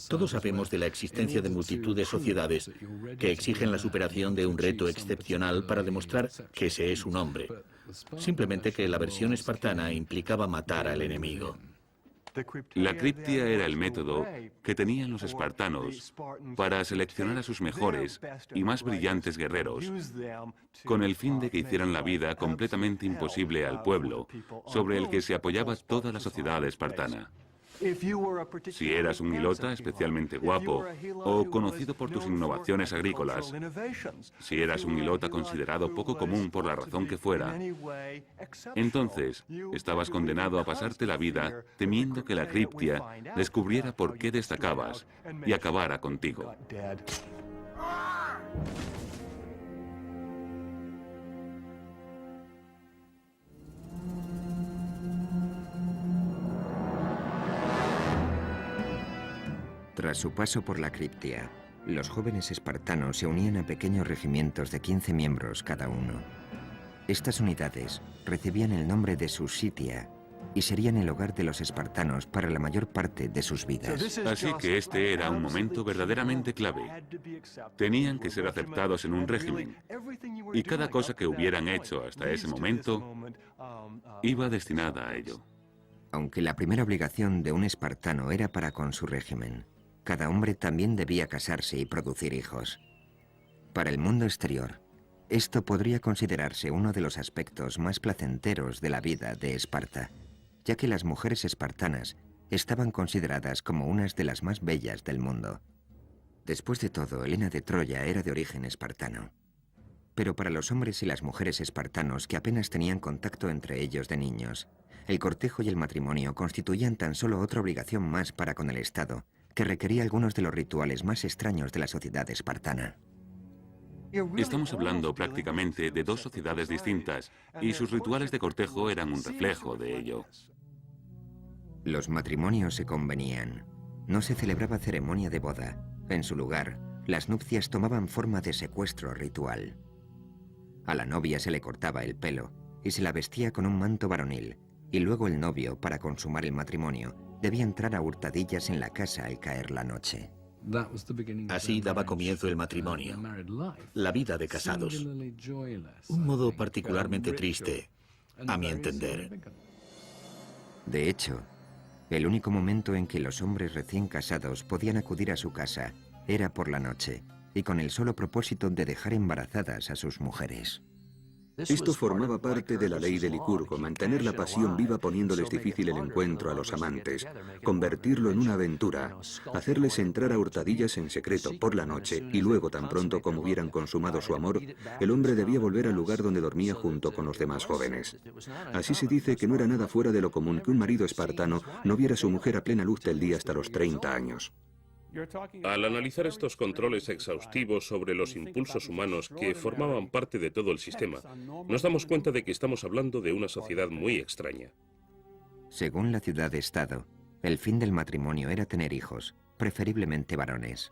Todos sabemos de la existencia de multitud de sociedades que exigen la superación de un reto excepcional para demostrar que se es un hombre. Simplemente que la versión espartana implicaba matar al enemigo.
La criptia era el método que tenían los espartanos para seleccionar a sus mejores y más brillantes guerreros, con el fin de que hicieran la vida completamente imposible al pueblo sobre el que se apoyaba toda la sociedad espartana. Si eras un hilota especialmente guapo o conocido por tus innovaciones agrícolas, si eras un hilota considerado poco común por la razón que fuera, entonces estabas condenado a pasarte la vida temiendo que la criptia descubriera por qué destacabas y acabara contigo.
Tras su paso por la Criptia, los jóvenes espartanos se unían a pequeños regimientos de 15 miembros cada uno. Estas unidades recibían el nombre de Susitia y serían el hogar de los espartanos para la mayor parte de sus vidas.
Así que este era un momento verdaderamente clave. Tenían que ser aceptados en un régimen, y cada cosa que hubieran hecho hasta ese momento iba destinada a ello.
Aunque la primera obligación de un espartano era para con su régimen, cada hombre también debía casarse y producir hijos. Para el mundo exterior, esto podría considerarse uno de los aspectos más placenteros de la vida de Esparta, ya que las mujeres espartanas estaban consideradas como unas de las más bellas del mundo. Después de todo, Helena de Troya era de origen espartano. Pero para los hombres y las mujeres espartanos que apenas tenían contacto entre ellos de niños, el cortejo y el matrimonio constituían tan solo otra obligación más para con el Estado, que requería algunos de los rituales más extraños de la sociedad espartana.
Estamos hablando prácticamente de dos sociedades distintas, y sus rituales de cortejo eran un reflejo de ello.
Los matrimonios se convenían. No se celebraba ceremonia de boda. En su lugar, las nupcias tomaban forma de secuestro ritual. A la novia se le cortaba el pelo y se la vestía con un manto varonil, y luego el novio, para consumar el matrimonio, debía entrar a hurtadillas en la casa al caer la noche.
Así daba comienzo el matrimonio, la vida de casados. Un modo particularmente triste, a mi entender.
De hecho, el único momento en que los hombres recién casados podían acudir a su casa era por la noche, y con el solo propósito de dejar embarazadas a sus mujeres.
Esto formaba parte de la ley de Licurgo, mantener la pasión viva poniéndoles difícil el encuentro a los amantes, convertirlo en una aventura, hacerles entrar a hurtadillas en secreto por la noche y luego, tan pronto como hubieran consumado su amor, el hombre debía volver al lugar donde dormía junto con los demás jóvenes. Así se dice que no era nada fuera de lo común que un marido espartano no viera a su mujer a plena luz del día hasta los 30 años.
Al analizar estos controles exhaustivos sobre los impulsos humanos que formaban parte de todo el sistema, nos damos cuenta de que estamos hablando de una sociedad muy extraña.
Según la ciudad-estado, el fin del matrimonio era tener hijos, preferiblemente varones.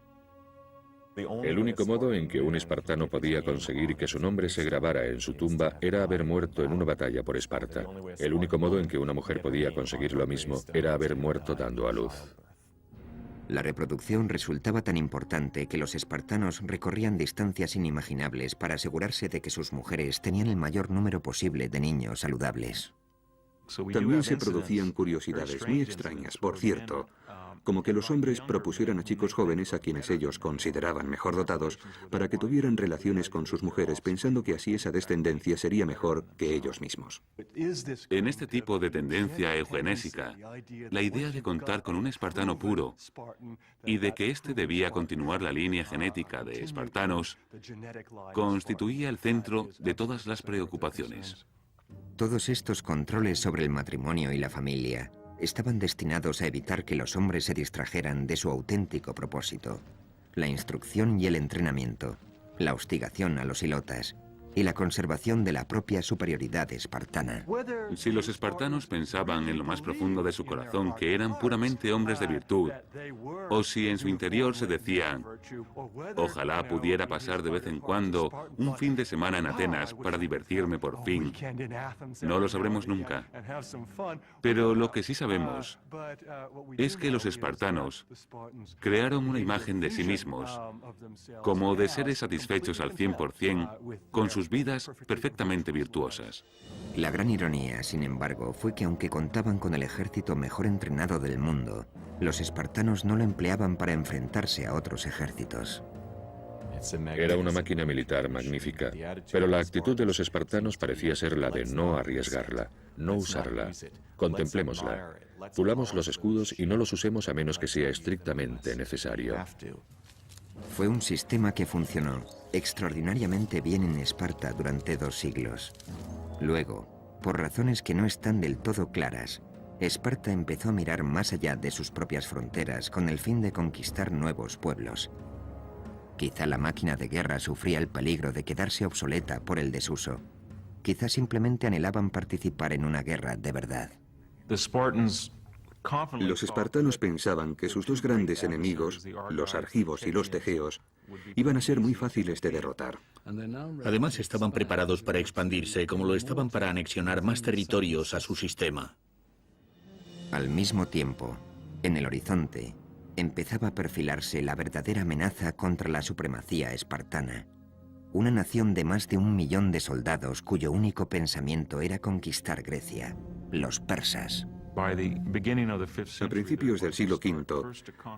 El único modo en que un espartano podía conseguir que su nombre se grabara en su tumba era haber muerto en una batalla por Esparta. El único modo en que una mujer podía conseguir lo mismo era haber muerto dando a luz.
La reproducción resultaba tan importante que los espartanos recorrían distancias inimaginables para asegurarse de que sus mujeres tenían el mayor número posible de niños saludables.
También se producían curiosidades muy extrañas, por cierto, como que los hombres propusieran a chicos jóvenes a quienes ellos consideraban mejor dotados para que tuvieran relaciones con sus mujeres pensando que así esa descendencia sería mejor que ellos mismos.
En este tipo de tendencia eugenésica, la idea de contar con un espartano puro y de que éste debía continuar la línea genética de espartanos constituía el centro de todas las preocupaciones.
Todos estos controles sobre el matrimonio y la familia estaban destinados a evitar que los hombres se distrajeran de su auténtico propósito: la instrucción y el entrenamiento, la hostigación a los ilotas y la conservación de la propia superioridad espartana.
Si los espartanos pensaban en lo más profundo de su corazón que eran puramente hombres de virtud, o si en su interior se decían, ojalá pudiera pasar de vez en cuando un fin de semana en Atenas para divertirme por fin, no lo sabremos nunca. Pero lo que sí sabemos es que los espartanos crearon una imagen de sí mismos como de seres satisfechos al 100% con sus vidas perfectamente virtuosas.
La gran ironía, sin embargo, fue que aunque contaban con el ejército mejor entrenado del mundo, los espartanos no lo empleaban para enfrentarse a otros ejércitos.
Era una máquina militar magnífica, pero la actitud de los espartanos parecía ser la de no arriesgarla, no usarla. Contemplémosla. Pulamos los escudos y no los usemos a menos que sea estrictamente necesario.
Fue un sistema que funcionó extraordinariamente bien en Esparta durante 2 siglos. Luego, por razones que no están del todo claras, Esparta empezó a mirar más allá de sus propias fronteras con el fin de conquistar nuevos pueblos. Quizá la máquina de guerra sufría el peligro de quedarse obsoleta por el desuso. Quizá simplemente anhelaban participar en una guerra de verdad.
Los espartanos pensaban que sus dos grandes enemigos, los argivos y los tegeos, iban a ser muy fáciles de derrotar.
Además, estaban preparados para expandirse, como lo estaban para anexionar más territorios a su sistema.
Al mismo tiempo, en el horizonte, empezaba a perfilarse la verdadera amenaza contra la supremacía espartana. Una nación de más de 1 millón de soldados cuyo único pensamiento era conquistar Grecia, los persas.
A principios del siglo V,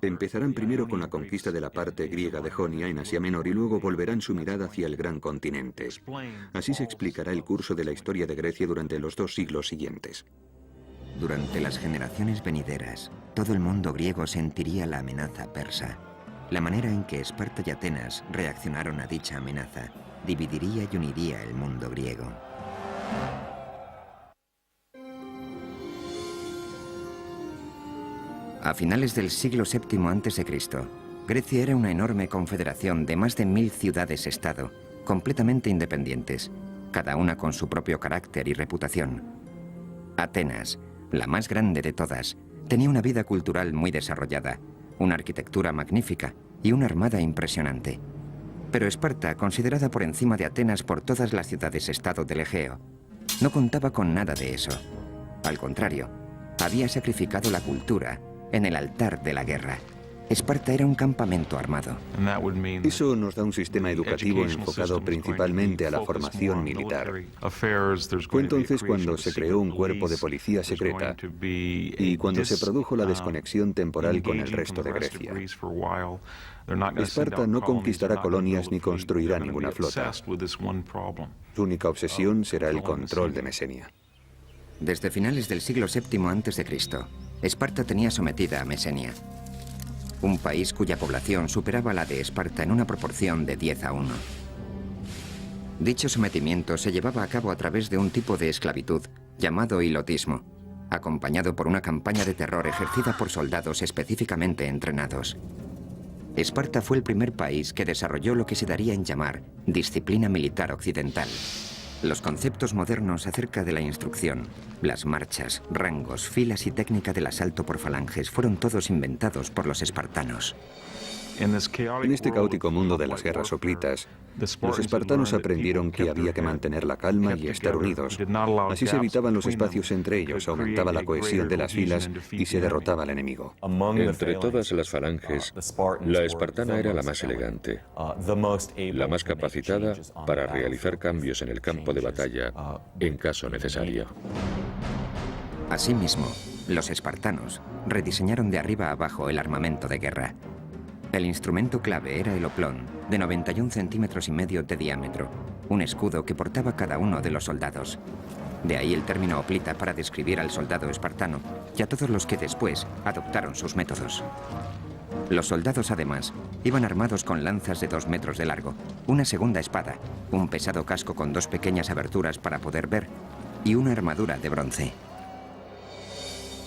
empezarán primero con la conquista de la parte griega de Jonia en Asia Menor y luego volverán su mirada hacia el gran continente. Así se explicará el curso de la historia de Grecia durante los 2 siglos siguientes.
Durante las generaciones venideras, todo el mundo griego sentiría la amenaza persa. La manera en que Esparta y Atenas reaccionaron a dicha amenaza dividiría y uniría el mundo griego. A finales del siglo VII a.C., Grecia era una enorme confederación de más de 1000 ciudades-estado, completamente independientes, cada una con su propio carácter y reputación. Atenas, la más grande de todas, tenía una vida cultural muy desarrollada, una arquitectura magnífica y una armada impresionante. Pero Esparta, considerada por encima de Atenas por todas las ciudades-estado del Egeo, no contaba con nada de eso. Al contrario, había sacrificado la cultura en el altar de la guerra. Esparta era un campamento armado.
Eso nos da un sistema educativo enfocado principalmente a la formación militar. Fue entonces cuando se creó un cuerpo de policía secreta y cuando se produjo la desconexión temporal con el resto de Grecia. Esparta no conquistará colonias ni construirá ninguna flota. Su única obsesión será el control de Mesenia.
Desde finales del siglo VII a.C., Esparta tenía sometida a Mesenia, un país cuya población superaba la de Esparta en una proporción de 10:1. Dicho sometimiento se llevaba a cabo a través de un tipo de esclavitud llamado hilotismo, acompañado por una campaña de terror ejercida por soldados específicamente entrenados. Esparta fue el primer país que desarrolló lo que se daría en llamar disciplina militar occidental. Los conceptos modernos acerca de la instrucción, las marchas, rangos, filas y técnica del asalto por falanges fueron todos inventados por los espartanos.
En este caótico mundo de las guerras hoplitas, los espartanos aprendieron que había que mantener la calma y estar unidos. Así se evitaban los espacios entre ellos, aumentaba la cohesión de las filas y se derrotaba al enemigo.
Entre todas las falanges, la espartana era la más elegante, la más capacitada para realizar cambios en el campo de batalla en caso necesario.
Asimismo, los espartanos rediseñaron de arriba a abajo el armamento de guerra. El instrumento clave era el oplón, de 91,5 centímetros de diámetro, un escudo que portaba cada uno de los soldados. De ahí el término hoplita para describir al soldado espartano y a todos los que después adoptaron sus métodos. Los soldados, además, iban armados con lanzas de 2 metros de largo, una segunda espada, un pesado casco con 2 pequeñas aberturas para poder ver y una armadura de bronce.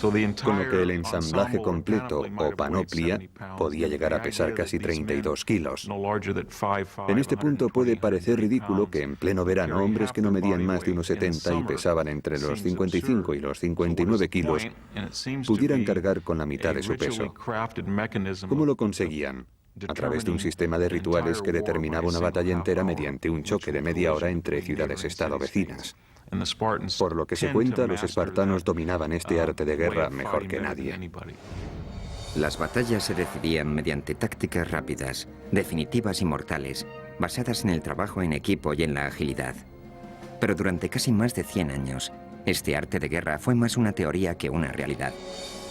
Con lo que el ensamblaje completo o panoplia podía llegar a pesar casi 32 kilos. En este punto puede parecer ridículo que en pleno verano hombres que no medían más de unos 70 y pesaban entre los 55 y los 59 kilos pudieran cargar con la mitad de su peso. ¿Cómo lo conseguían? A través de un sistema de rituales que determinaba una batalla entera mediante un choque de media hora entre ciudades-estado vecinas. Por lo que se cuenta, los espartanos dominaban este arte de guerra mejor que nadie.
Las batallas se decidían mediante tácticas rápidas, definitivas y mortales, basadas en el trabajo en equipo y en la agilidad. Pero durante casi más de 100 años, este arte de guerra fue más una teoría que una realidad.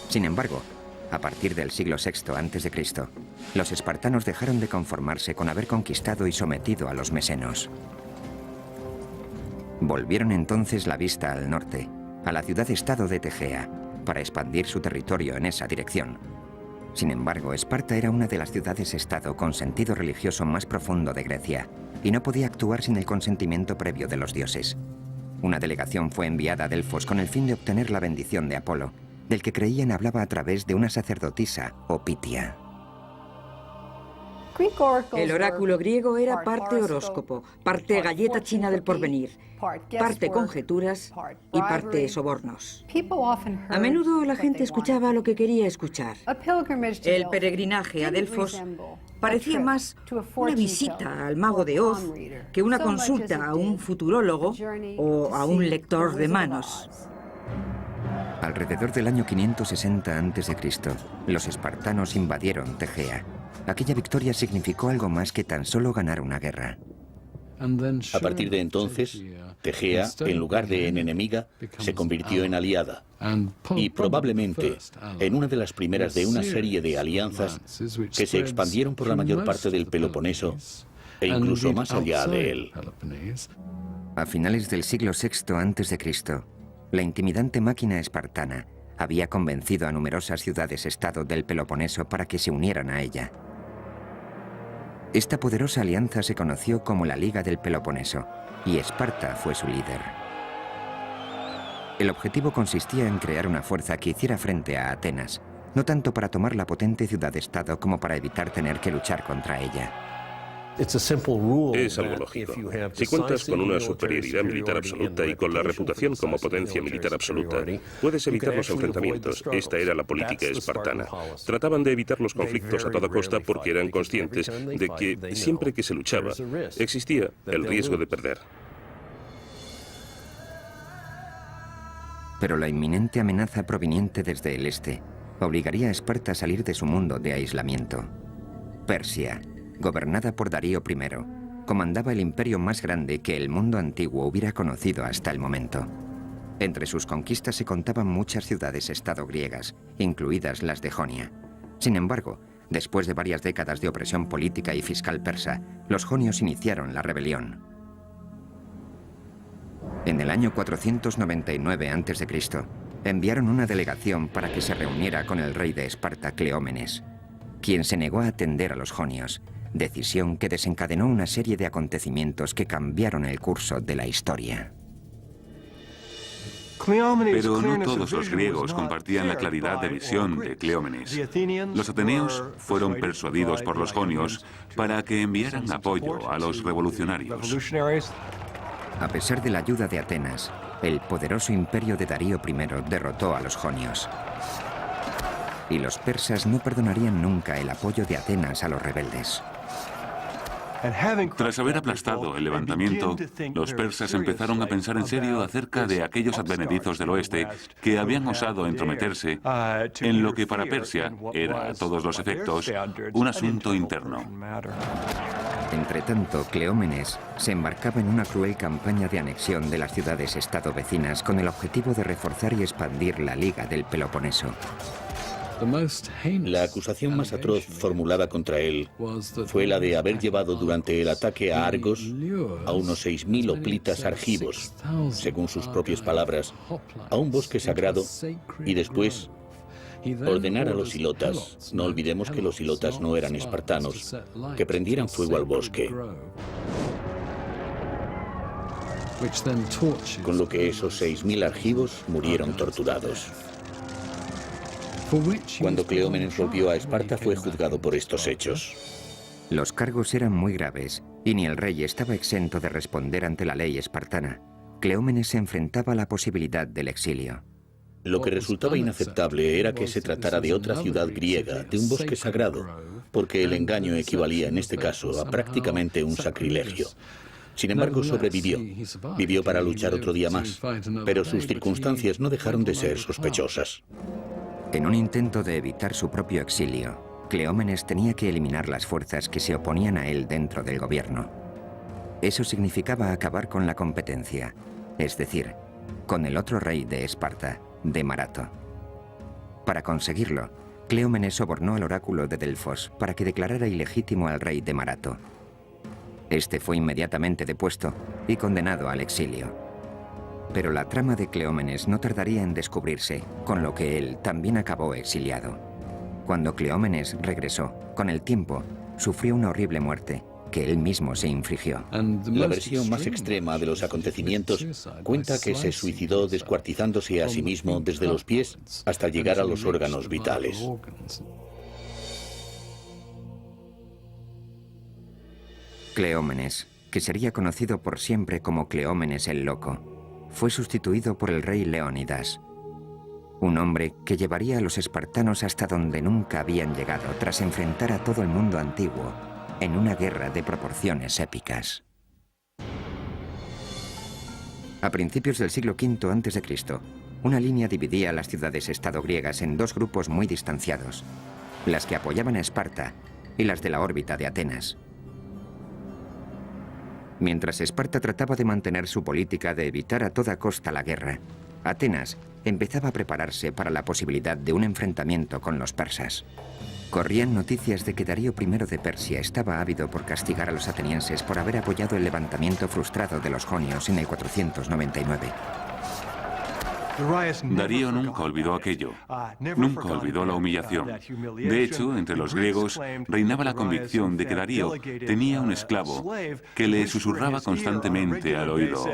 Sin embargo, a partir del siglo VI a.C., los espartanos dejaron de conformarse con haber conquistado y sometido a los mesenos. Volvieron entonces la vista al norte, a la ciudad-estado de Tegea, para expandir su territorio en esa dirección. Sin embargo, Esparta era una de las ciudades-estado con sentido religioso más profundo de Grecia, y no podía actuar sin el consentimiento previo de los dioses. Una delegación fue enviada a Delfos con el fin de obtener la bendición de Apolo, del que creían hablaba a través de una sacerdotisa o Pitia.
El oráculo griego era parte horóscopo, parte galleta china del porvenir, parte conjeturas y parte sobornos. A menudo la gente escuchaba lo que quería escuchar. El peregrinaje a Delfos parecía más una visita al mago de Oz que una consulta a un futurólogo o a un lector de manos.
Alrededor del año 560 a.C., los espartanos invadieron Tegea. Aquella victoria significó algo más que tan solo ganar una guerra.
A partir de entonces, Tegea, en lugar de en enemiga, se convirtió en aliada. Y probablemente en una de las primeras de una serie de alianzas que se expandieron por la mayor parte del Peloponeso e incluso más allá de él.
A finales del siglo VI a.C., la intimidante máquina espartana había convencido a numerosas ciudades-estado del Peloponeso para que se unieran a ella. Esta poderosa alianza se conoció como la Liga del Peloponeso, y Esparta fue su líder. El objetivo consistía en crear una fuerza que hiciera frente a Atenas, no tanto para tomar la potente ciudad-estado como para evitar tener que luchar contra ella.
Es algo lógico. Si cuentas con una superioridad militar absoluta y con la reputación como potencia militar absoluta, puedes evitar los enfrentamientos. Esta era la política espartana. Trataban de evitar los conflictos a toda costa porque eran conscientes de que siempre que se luchaba, existía el riesgo de perder.
Pero la inminente amenaza proveniente desde el este obligaría a Esparta a salir de su mundo de aislamiento. Persia, gobernada por Darío I, comandaba el imperio más grande que el mundo antiguo hubiera conocido hasta el momento. Entre sus conquistas se contaban muchas ciudades-estado griegas, incluidas las de Jonia. Sin embargo, después de varias décadas de opresión política y fiscal persa, los jonios iniciaron la rebelión. En el año 499 a.C., enviaron una delegación para que se reuniera con el rey de Esparta, Cleómenes, quien se negó a atender a los jonios, decisión que desencadenó una serie de acontecimientos que cambiaron el curso de la historia.
Pero no todos los griegos compartían la claridad de visión de Cleómenes. Los ateneos fueron persuadidos por los jonios para que enviaran apoyo a los revolucionarios.
A pesar de la ayuda de Atenas, el poderoso imperio de Darío I derrotó a los jonios. Y los persas no perdonarían nunca el apoyo de Atenas a los rebeldes.
Tras haber aplastado el levantamiento, los persas empezaron a pensar en serio acerca de aquellos advenedizos del oeste que habían osado entrometerse en lo que para Persia era, a todos los efectos, un asunto interno.
Entretanto, Cleómenes se embarcaba en una cruel campaña de anexión de las ciudades-estado vecinas con el objetivo de reforzar y expandir la Liga del Peloponeso.
La acusación más atroz formulada contra él fue la de haber llevado durante el ataque a Argos a unos 6.000 hoplitas argivos, según sus propias palabras, a un bosque sagrado y después ordenar a los hilotas, no olvidemos que los hilotas no eran espartanos, que prendieran fuego al bosque. Con lo que esos 6.000 argivos murieron torturados. Cuando Cleómenes volvió a Esparta fue juzgado por estos hechos.
Los cargos eran muy graves y ni el rey estaba exento de responder ante la ley espartana. Cleómenes se enfrentaba a la posibilidad del exilio.
Lo que resultaba inaceptable era que se tratara de otra ciudad griega, de un bosque sagrado, porque el engaño equivalía en este caso a prácticamente un sacrilegio. Sin embargo, sobrevivió. Vivió para luchar otro día más, pero sus circunstancias no dejaron de ser sospechosas.
En un intento de evitar su propio exilio, Cleómenes tenía que eliminar las fuerzas que se oponían a él dentro del gobierno. Eso significaba acabar con la competencia, es decir, con el otro rey de Esparta, de Marato. Para conseguirlo, Cleómenes sobornó al oráculo de Delfos para que declarara ilegítimo al rey de Marato. Este fue inmediatamente depuesto y condenado al exilio. Pero la trama de Cleómenes no tardaría en descubrirse, con lo que él también acabó exiliado. Cuando Cleómenes regresó, con el tiempo, sufrió una horrible muerte que él mismo se infligió.
La versión más extrema de los acontecimientos cuenta que se suicidó descuartizándose a sí mismo desde los pies hasta llegar a los órganos vitales.
Cleómenes, que sería conocido por siempre como Cleómenes el Loco, fue sustituido por el rey Leónidas, un hombre que llevaría a los espartanos hasta donde nunca habían llegado tras enfrentar a todo el mundo antiguo en una guerra de proporciones épicas. A principios del siglo V a.C., una línea dividía las ciudades-estado griegas en dos grupos muy distanciados, las que apoyaban a Esparta y las de la órbita de Atenas. Mientras Esparta trataba de mantener su política de evitar a toda costa la guerra, Atenas empezaba a prepararse para la posibilidad de un enfrentamiento con los persas. Corrían noticias de que Darío I de Persia estaba ávido por castigar a los atenienses por haber apoyado el levantamiento frustrado de los jonios en el 499.
Darío nunca olvidó aquello, nunca olvidó la humillación. De hecho, entre los griegos reinaba la convicción de que Darío tenía un esclavo que le susurraba constantemente al oído: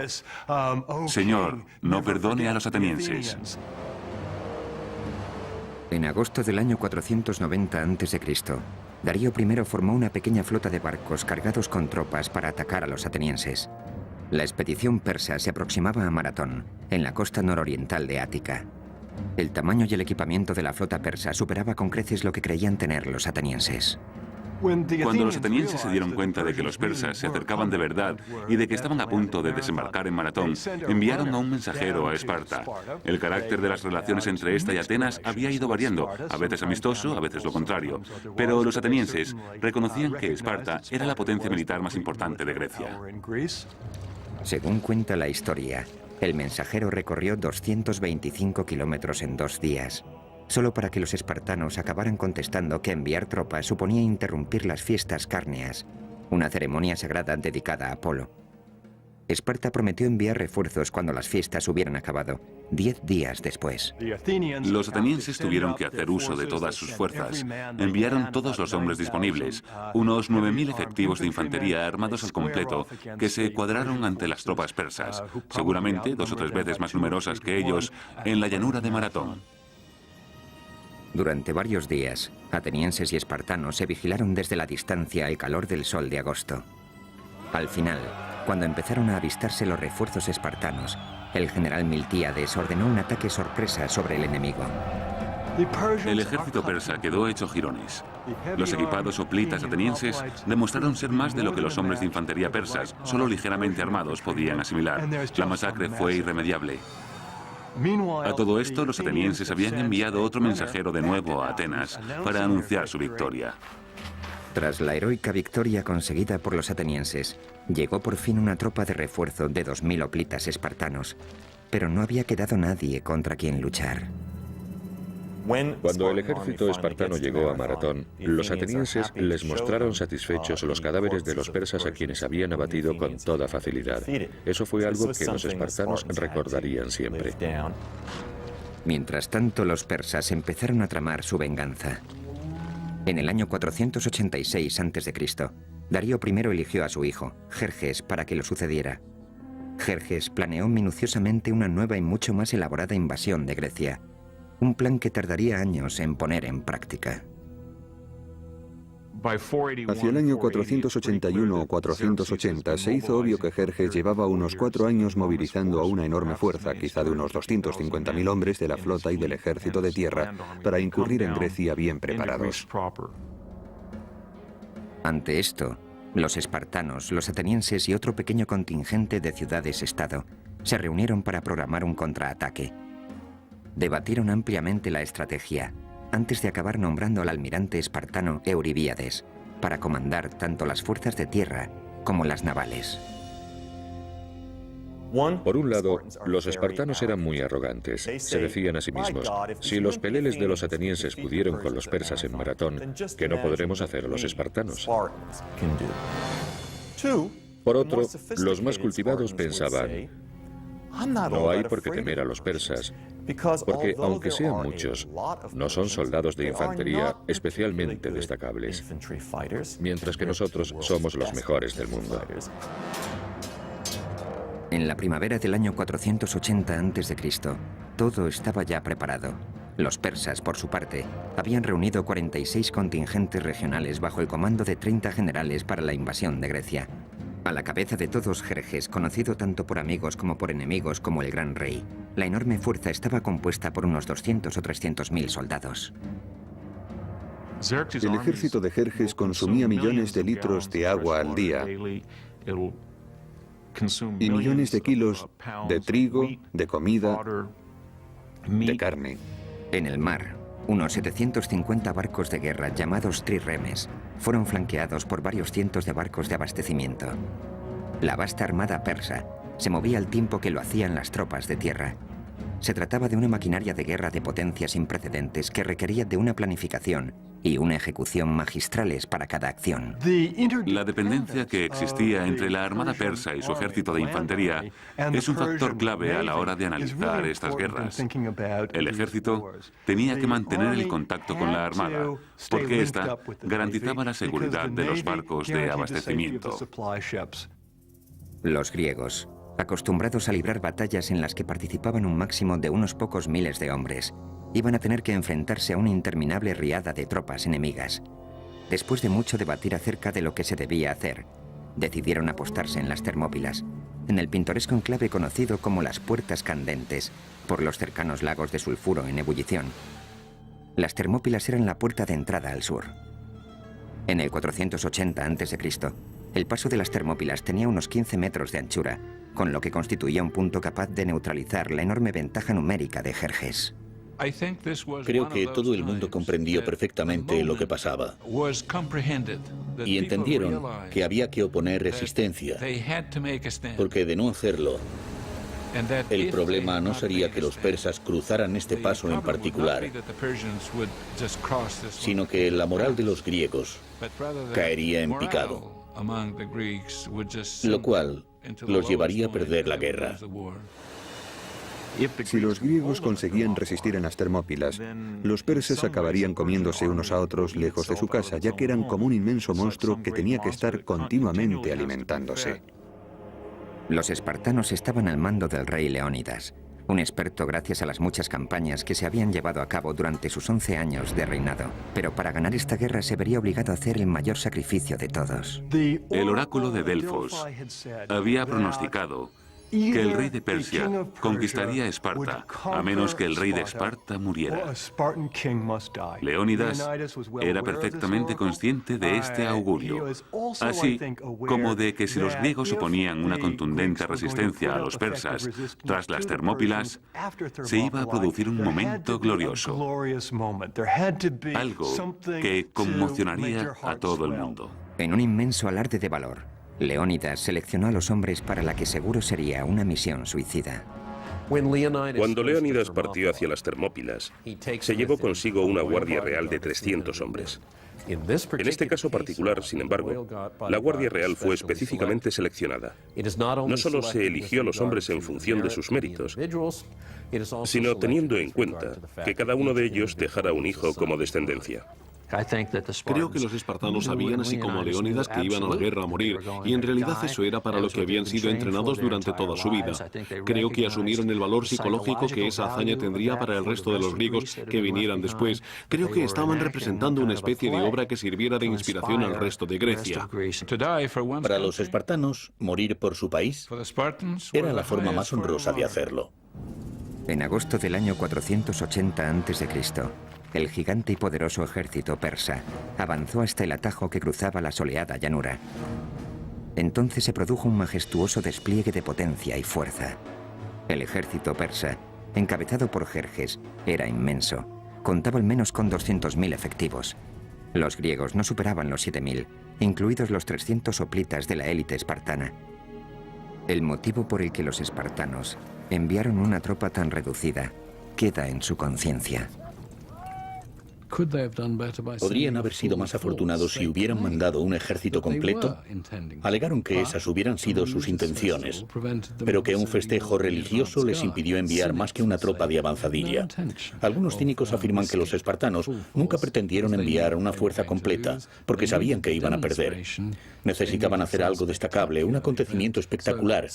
«Señor, no perdone a los atenienses».
En agosto del año 490 a.C., Darío I formó una pequeña flota de barcos cargados con tropas para atacar a los atenienses. La expedición persa se aproximaba a Maratón, en la costa nororiental de Ática. El tamaño y el equipamiento de la flota persa superaba con creces lo que creían tener los atenienses.
Cuando los atenienses se dieron cuenta de que los persas se acercaban de verdad y de que estaban a punto de desembarcar en Maratón, enviaron a un mensajero a Esparta. El carácter de las relaciones entre esta y Atenas había ido variando, a veces amistoso, a veces lo contrario. Pero los atenienses reconocían que Esparta era la potencia militar más importante de Grecia.
Según cuenta la historia, el mensajero recorrió 225 kilómetros en 2 días, solo para que los espartanos acabaran contestando que enviar tropas suponía interrumpir las fiestas cárneas, una ceremonia sagrada dedicada a Apolo. Esparta prometió enviar refuerzos cuando las fiestas hubieran acabado, 10 días después.
Los atenienses tuvieron que hacer uso de todas sus fuerzas. Enviaron todos los hombres disponibles, unos 9.000 efectivos de infantería armados al completo, que se cuadraron ante las tropas persas, seguramente 2 o 3 veces más numerosas que ellos, en la llanura de Maratón.
Durante varios días, atenienses y espartanos se vigilaron desde la distancia al calor del sol de agosto. Al final, cuando empezaron a avistarse los refuerzos espartanos, el general Miltíades ordenó un ataque sorpresa sobre el enemigo.
El ejército persa quedó hecho jirones. Los equipados hoplitas atenienses demostraron ser más de lo que los hombres de infantería persas, solo ligeramente armados, podían asimilar. La masacre fue irremediable. A todo esto, los atenienses habían enviado otro mensajero de nuevo a Atenas para anunciar su victoria.
Tras la heroica victoria conseguida por los atenienses, llegó por fin una tropa de refuerzo de 2.000 hoplitas espartanos, pero no había quedado nadie contra quien luchar.
Cuando el ejército espartano llegó a Maratón, los atenienses les mostraron satisfechos los cadáveres de los persas a quienes habían abatido con toda facilidad. Eso fue algo que los espartanos recordarían siempre.
Mientras tanto, los persas empezaron a tramar su venganza. En el año 486 a.C., Darío I eligió a su hijo, Jerjes, para que lo sucediera. Jerjes planeó minuciosamente una nueva y mucho más elaborada invasión de Grecia. Un plan que tardaría años en poner en práctica.
Hacia el año 481 o 480 se hizo obvio que Jerjes llevaba unos 4 años movilizando a una enorme fuerza, quizá de unos 250.000 hombres de la flota y del ejército de tierra, para incurrir en Grecia bien preparados.
Ante esto, los espartanos, los atenienses y otro pequeño contingente de ciudades-estado se reunieron para programar un contraataque. Debatieron ampliamente la estrategia, antes de acabar nombrando al almirante espartano Euribíades para comandar tanto las fuerzas de tierra como las navales.
Por un lado, los espartanos eran muy arrogantes. Se decían a sí mismos, si los peleles de los atenienses pudieron con los persas en Maratón, ¿qué no podremos hacer los espartanos? Por otro, los más cultivados pensaban, no hay por qué temer a los persas, porque aunque sean muchos, no son soldados de infantería especialmente destacables, mientras que nosotros somos los mejores del mundo.
En la primavera del año 480 a.C., todo estaba ya preparado. Los persas, por su parte, habían reunido 46 contingentes regionales bajo el comando de 30 generales para la invasión de Grecia. A la cabeza de todos Jerjes, conocido tanto por amigos como por enemigos como el Gran Rey, la enorme fuerza estaba compuesta por unos 200 o 300.000 soldados.
El ejército de Jerjes consumía millones de litros de agua al día y millones de kilos de trigo, de comida, de carne.
En el mar, unos 750 barcos de guerra llamados trirremes fueron flanqueados por varios cientos de barcos de abastecimiento. La vasta armada persa se movía al tiempo que lo hacían las tropas de tierra. Se trataba de una maquinaria de guerra de potencia sin precedentes que requería de una planificación y una ejecución magistrales para cada acción.
La dependencia que existía entre la armada persa y su ejército de infantería es un factor clave a la hora de analizar estas guerras. El ejército tenía que mantener el contacto con la armada, porque ésta garantizaba la seguridad de los barcos de abastecimiento.
Los griegos, acostumbrados a librar batallas en las que participaban un máximo de unos pocos miles de hombres, iban a tener que enfrentarse a una interminable riada de tropas enemigas. Después de mucho debatir acerca de lo que se debía hacer, decidieron apostarse en las Termópilas, en el pintoresco enclave conocido como las Puertas Candentes, por los cercanos lagos de sulfuro en ebullición. Las Termópilas eran la puerta de entrada al sur. En el 480 a.C., el paso de las Termópilas tenía unos 15 metros de anchura, con lo que constituía un punto capaz de neutralizar la enorme ventaja numérica de Jerjes.
Creo que todo el mundo comprendió perfectamente lo que pasaba y entendieron que había que oponer resistencia, porque de no hacerlo, el problema no sería que los persas cruzaran este paso en particular, sino que la moral de los griegos caería en picado, lo cual los llevaría a perder la guerra.
Si los griegos conseguían resistir en las Termópilas, los persas acabarían comiéndose unos a otros lejos de su casa, ya que eran como un inmenso monstruo que tenía que estar continuamente alimentándose.
Los espartanos estaban al mando del rey Leónidas, un experto gracias a las muchas campañas que se habían llevado a cabo durante sus 11 años de reinado. Pero para ganar esta guerra se vería obligado a hacer el mayor sacrificio de todos.
El oráculo de Delfos había pronosticado que el rey de Persia conquistaría Esparta, a menos que el rey de Esparta muriera. Leónidas era perfectamente consciente de este augurio, así como de que si los griegos oponían una contundente resistencia a los persas tras las Termópilas, se iba a producir un momento glorioso, algo que conmocionaría a todo el mundo.
En un inmenso alarde de valor, Leónidas seleccionó a los hombres para la que seguro sería una misión suicida.
Cuando Leónidas partió hacia las Termópilas, se llevó consigo una guardia real de 300 hombres. En este caso particular, sin embargo, la Guardia Real fue específicamente seleccionada. No solo se eligió a los hombres en función de sus méritos, sino teniendo en cuenta que cada uno de ellos dejara un hijo como descendencia.
Creo que los espartanos sabían, así como Leónidas, que iban a la guerra a morir, y en realidad eso era para lo que habían sido entrenados durante toda su vida. Creo que asumieron el valor psicológico que esa hazaña tendría para el resto de los griegos que vinieran después. Creo que estaban representando una especie de obra que sirviera de inspiración al resto de Grecia.
Para los espartanos, morir por su país era la forma más honrosa de hacerlo.
En agosto del año 480 a.C., el gigante y poderoso ejército persa avanzó hasta el atajo que cruzaba la soleada llanura. Entonces se produjo un majestuoso despliegue de potencia y fuerza. El ejército persa, encabezado por Jerjes, era inmenso. Contaba al menos con 200.000 efectivos. Los griegos no superaban los 7.000, incluidos los 300 hoplitas de la élite espartana. El motivo por el que los espartanos enviaron una tropa tan reducida queda en su conciencia.
¿Podrían haber sido más afortunados si hubieran mandado un ejército completo? Alegaron que esas hubieran sido sus intenciones, pero que un festejo religioso les impidió enviar más que una tropa de avanzadilla. Algunos cínicos afirman que los espartanos nunca pretendieron enviar una fuerza completa, porque sabían que iban a perder. Necesitaban hacer algo destacable, un acontecimiento espectacular,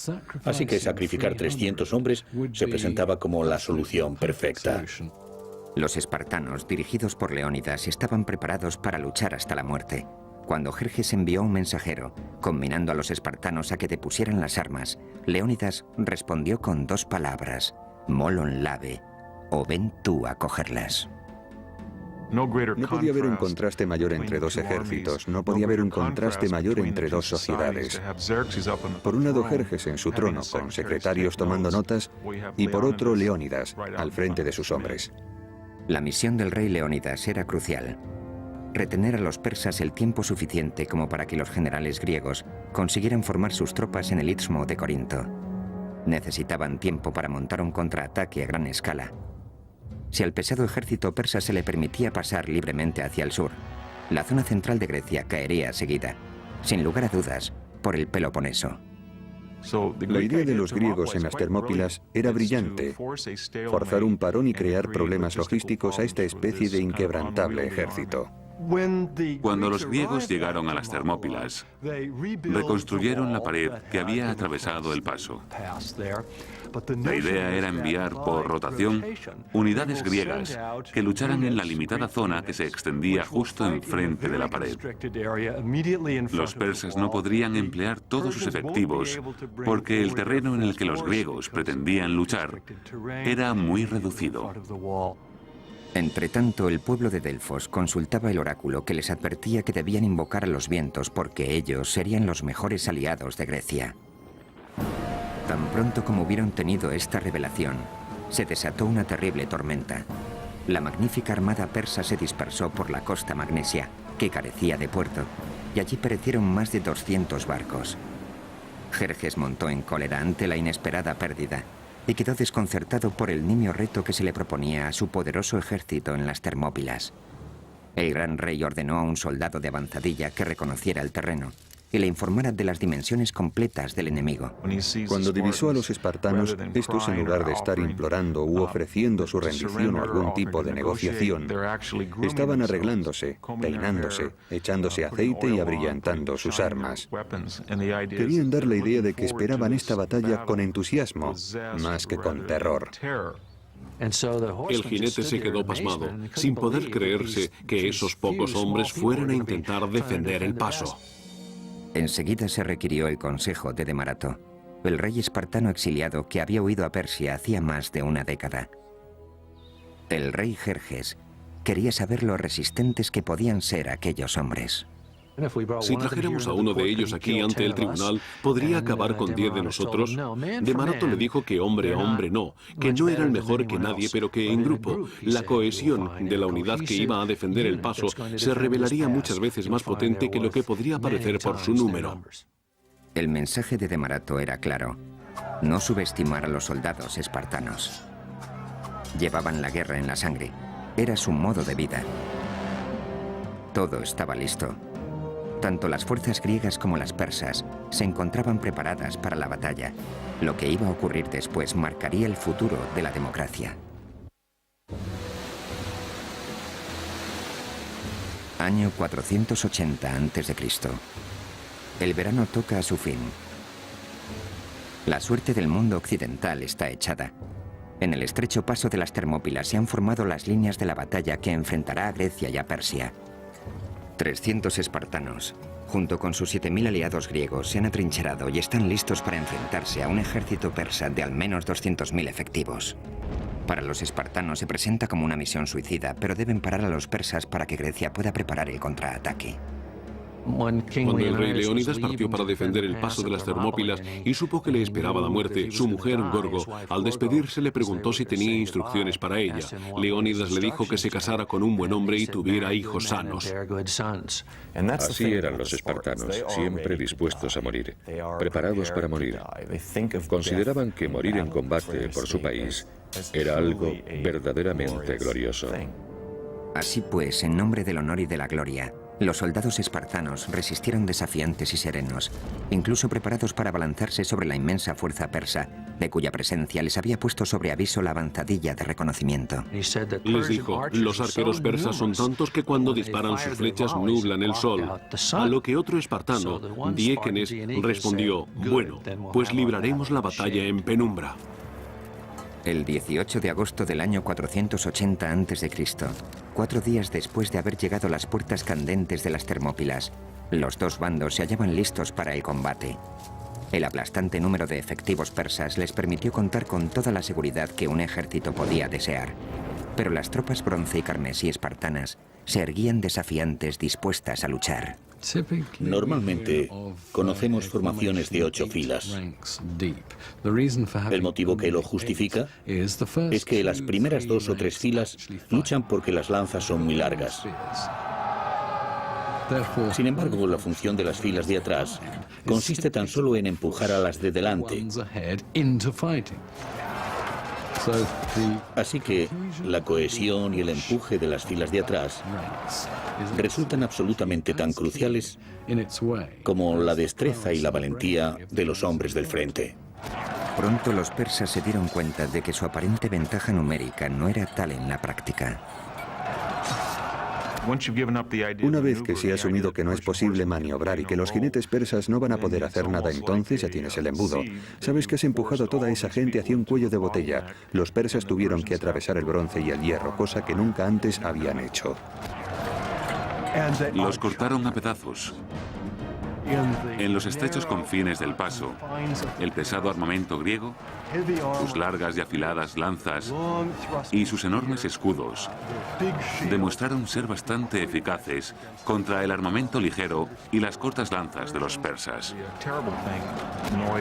así que sacrificar 300 hombres se presentaba como la solución perfecta.
Los espartanos, dirigidos por Leónidas, estaban preparados para luchar hasta la muerte. Cuando Jerjes envió un mensajero, combinando a los espartanos a que depusieran las armas, Leónidas respondió con 2 palabras: molon labe, o ven tú a cogerlas.
No podía haber un contraste mayor entre dos ejércitos, no podía haber un contraste mayor entre dos sociedades. Por un lado Jerjes en su trono, con secretarios tomando notas, y por otro Leónidas, al frente de sus hombres.
La misión del rey Leónidas era crucial: retener a los persas el tiempo suficiente como para que los generales griegos consiguieran formar sus tropas en el istmo de Corinto. Necesitaban tiempo para montar un contraataque a gran escala. Si al pesado ejército persa se le permitía pasar libremente hacia el sur, la zona central de Grecia caería seguida, sin lugar a dudas, por el Peloponeso.
La idea de los griegos en las Termópilas era brillante: forzar un parón y crear problemas logísticos a esta especie de inquebrantable ejército.
Cuando los griegos llegaron a las Termópilas, reconstruyeron la pared que había atravesado el paso. La idea era enviar por rotación unidades griegas que lucharan en la limitada zona que se extendía justo enfrente de la pared. Los persas no podrían emplear todos sus efectivos porque el terreno en el que los griegos pretendían luchar era muy reducido.
Entretanto, el pueblo de Delfos consultaba el oráculo que les advertía que debían invocar a los vientos porque ellos serían los mejores aliados de Grecia. Tan pronto como hubieron tenido esta revelación, se desató una terrible tormenta. La magnífica armada persa se dispersó por la costa magnesia, que carecía de puerto, y allí perecieron más de 200 barcos. Jerjes montó en cólera ante la inesperada pérdida y quedó desconcertado por el nimio reto que se le proponía a su poderoso ejército en las Termópilas. El gran rey ordenó a un soldado de avanzadilla que reconociera el terreno y le informara de las dimensiones completas del enemigo.
Cuando divisó a los espartanos, estos en lugar de estar implorando u ofreciendo su rendición o algún tipo de negociación, estaban arreglándose, peinándose, echándose aceite y abrillantando sus armas. Querían dar la idea de que esperaban esta batalla con entusiasmo, más que con terror.
El jinete se quedó pasmado, sin poder creerse que esos pocos hombres fueran a intentar defender el paso.
Enseguida se requirió el consejo de Demarato, el rey espartano exiliado que había huido a Persia hacía más de una década. El rey Jerjes quería saber lo resistentes que podían ser aquellos hombres.
Si trajéramos a uno de ellos aquí ante el tribunal, ¿podría acabar con 10 de nosotros? Demarato le dijo que hombre a hombre no, que no eran mejor que nadie, pero que en grupo, la cohesión de la unidad que iba a defender el paso se revelaría muchas veces más potente que lo que podría parecer por su número.
El mensaje de Demarato era claro: no subestimar a los soldados espartanos. Llevaban la guerra en la sangre, era su modo de vida. Todo estaba listo. Tanto las fuerzas griegas como las persas se encontraban preparadas para la batalla. Lo que iba a ocurrir después marcaría el futuro de la democracia. Año 480 a.C. El verano toca a su fin. La suerte del mundo occidental está echada. En el estrecho paso de las Termópilas se han formado las líneas de la batalla que enfrentará a Grecia y a Persia. 300 espartanos, junto con sus 7.000 aliados griegos, se han atrincherado y están listos para enfrentarse a un ejército persa de al menos 200.000 efectivos. Para los espartanos se presenta como una misión suicida, pero deben parar a los persas para que Grecia pueda preparar el contraataque.
Cuando el rey Leónidas partió para defender el paso de las Termópilas y supo que le esperaba la muerte, su mujer, Gorgo, al despedirse le preguntó si tenía instrucciones para ella. Leónidas le dijo que se casara con un buen hombre y tuviera hijos sanos.
Así eran los espartanos, siempre dispuestos a morir, preparados para morir. Consideraban que morir en combate por su país era algo verdaderamente glorioso.
Así pues, en nombre del honor y de la gloria, los soldados espartanos resistieron desafiantes y serenos, incluso preparados para abalanzarse sobre la inmensa fuerza persa, de cuya presencia les había puesto sobre aviso la avanzadilla de reconocimiento.
Les dijo: los arqueros persas son tantos que cuando disparan sus flechas nublan el sol. A lo que otro espartano, Diéquenes, respondió: bueno, pues libraremos la batalla en penumbra.
El 18 de agosto del año 480 a.C., 4 días después de haber llegado a las puertas candentes de las Termópilas, los dos bandos se hallaban listos para el combate. El aplastante número de efectivos persas les permitió contar con toda la seguridad que un ejército podía desear. Pero las tropas bronce y carmesí espartanas se erguían desafiantes, dispuestas a luchar.
Normalmente conocemos formaciones de 8 filas. El motivo que lo justifica es que las primeras 2 o 3 filas luchan porque las lanzas son muy largas. Sin embargo, la función de las filas de atrás consiste tan solo en empujar a las de delante. Así que la cohesión y el empuje de las filas de atrás resultan absolutamente tan cruciales como la destreza y la valentía de los hombres del frente.
Pronto los persas se dieron cuenta de que su aparente ventaja numérica no era tal en la práctica.
Una vez que se ha asumido que no es posible maniobrar y que los jinetes persas no van a poder hacer nada, entonces ya tienes el embudo. Sabes que has empujado a toda esa gente hacia un cuello de botella. Los persas tuvieron que atravesar el bronce y el hierro, cosa que nunca antes habían hecho.
Los cortaron a pedazos. En los estrechos confines del paso, el pesado armamento griego, sus largas y afiladas lanzas y sus enormes escudos demostraron ser bastante eficaces contra el armamento ligero y las cortas lanzas de los persas.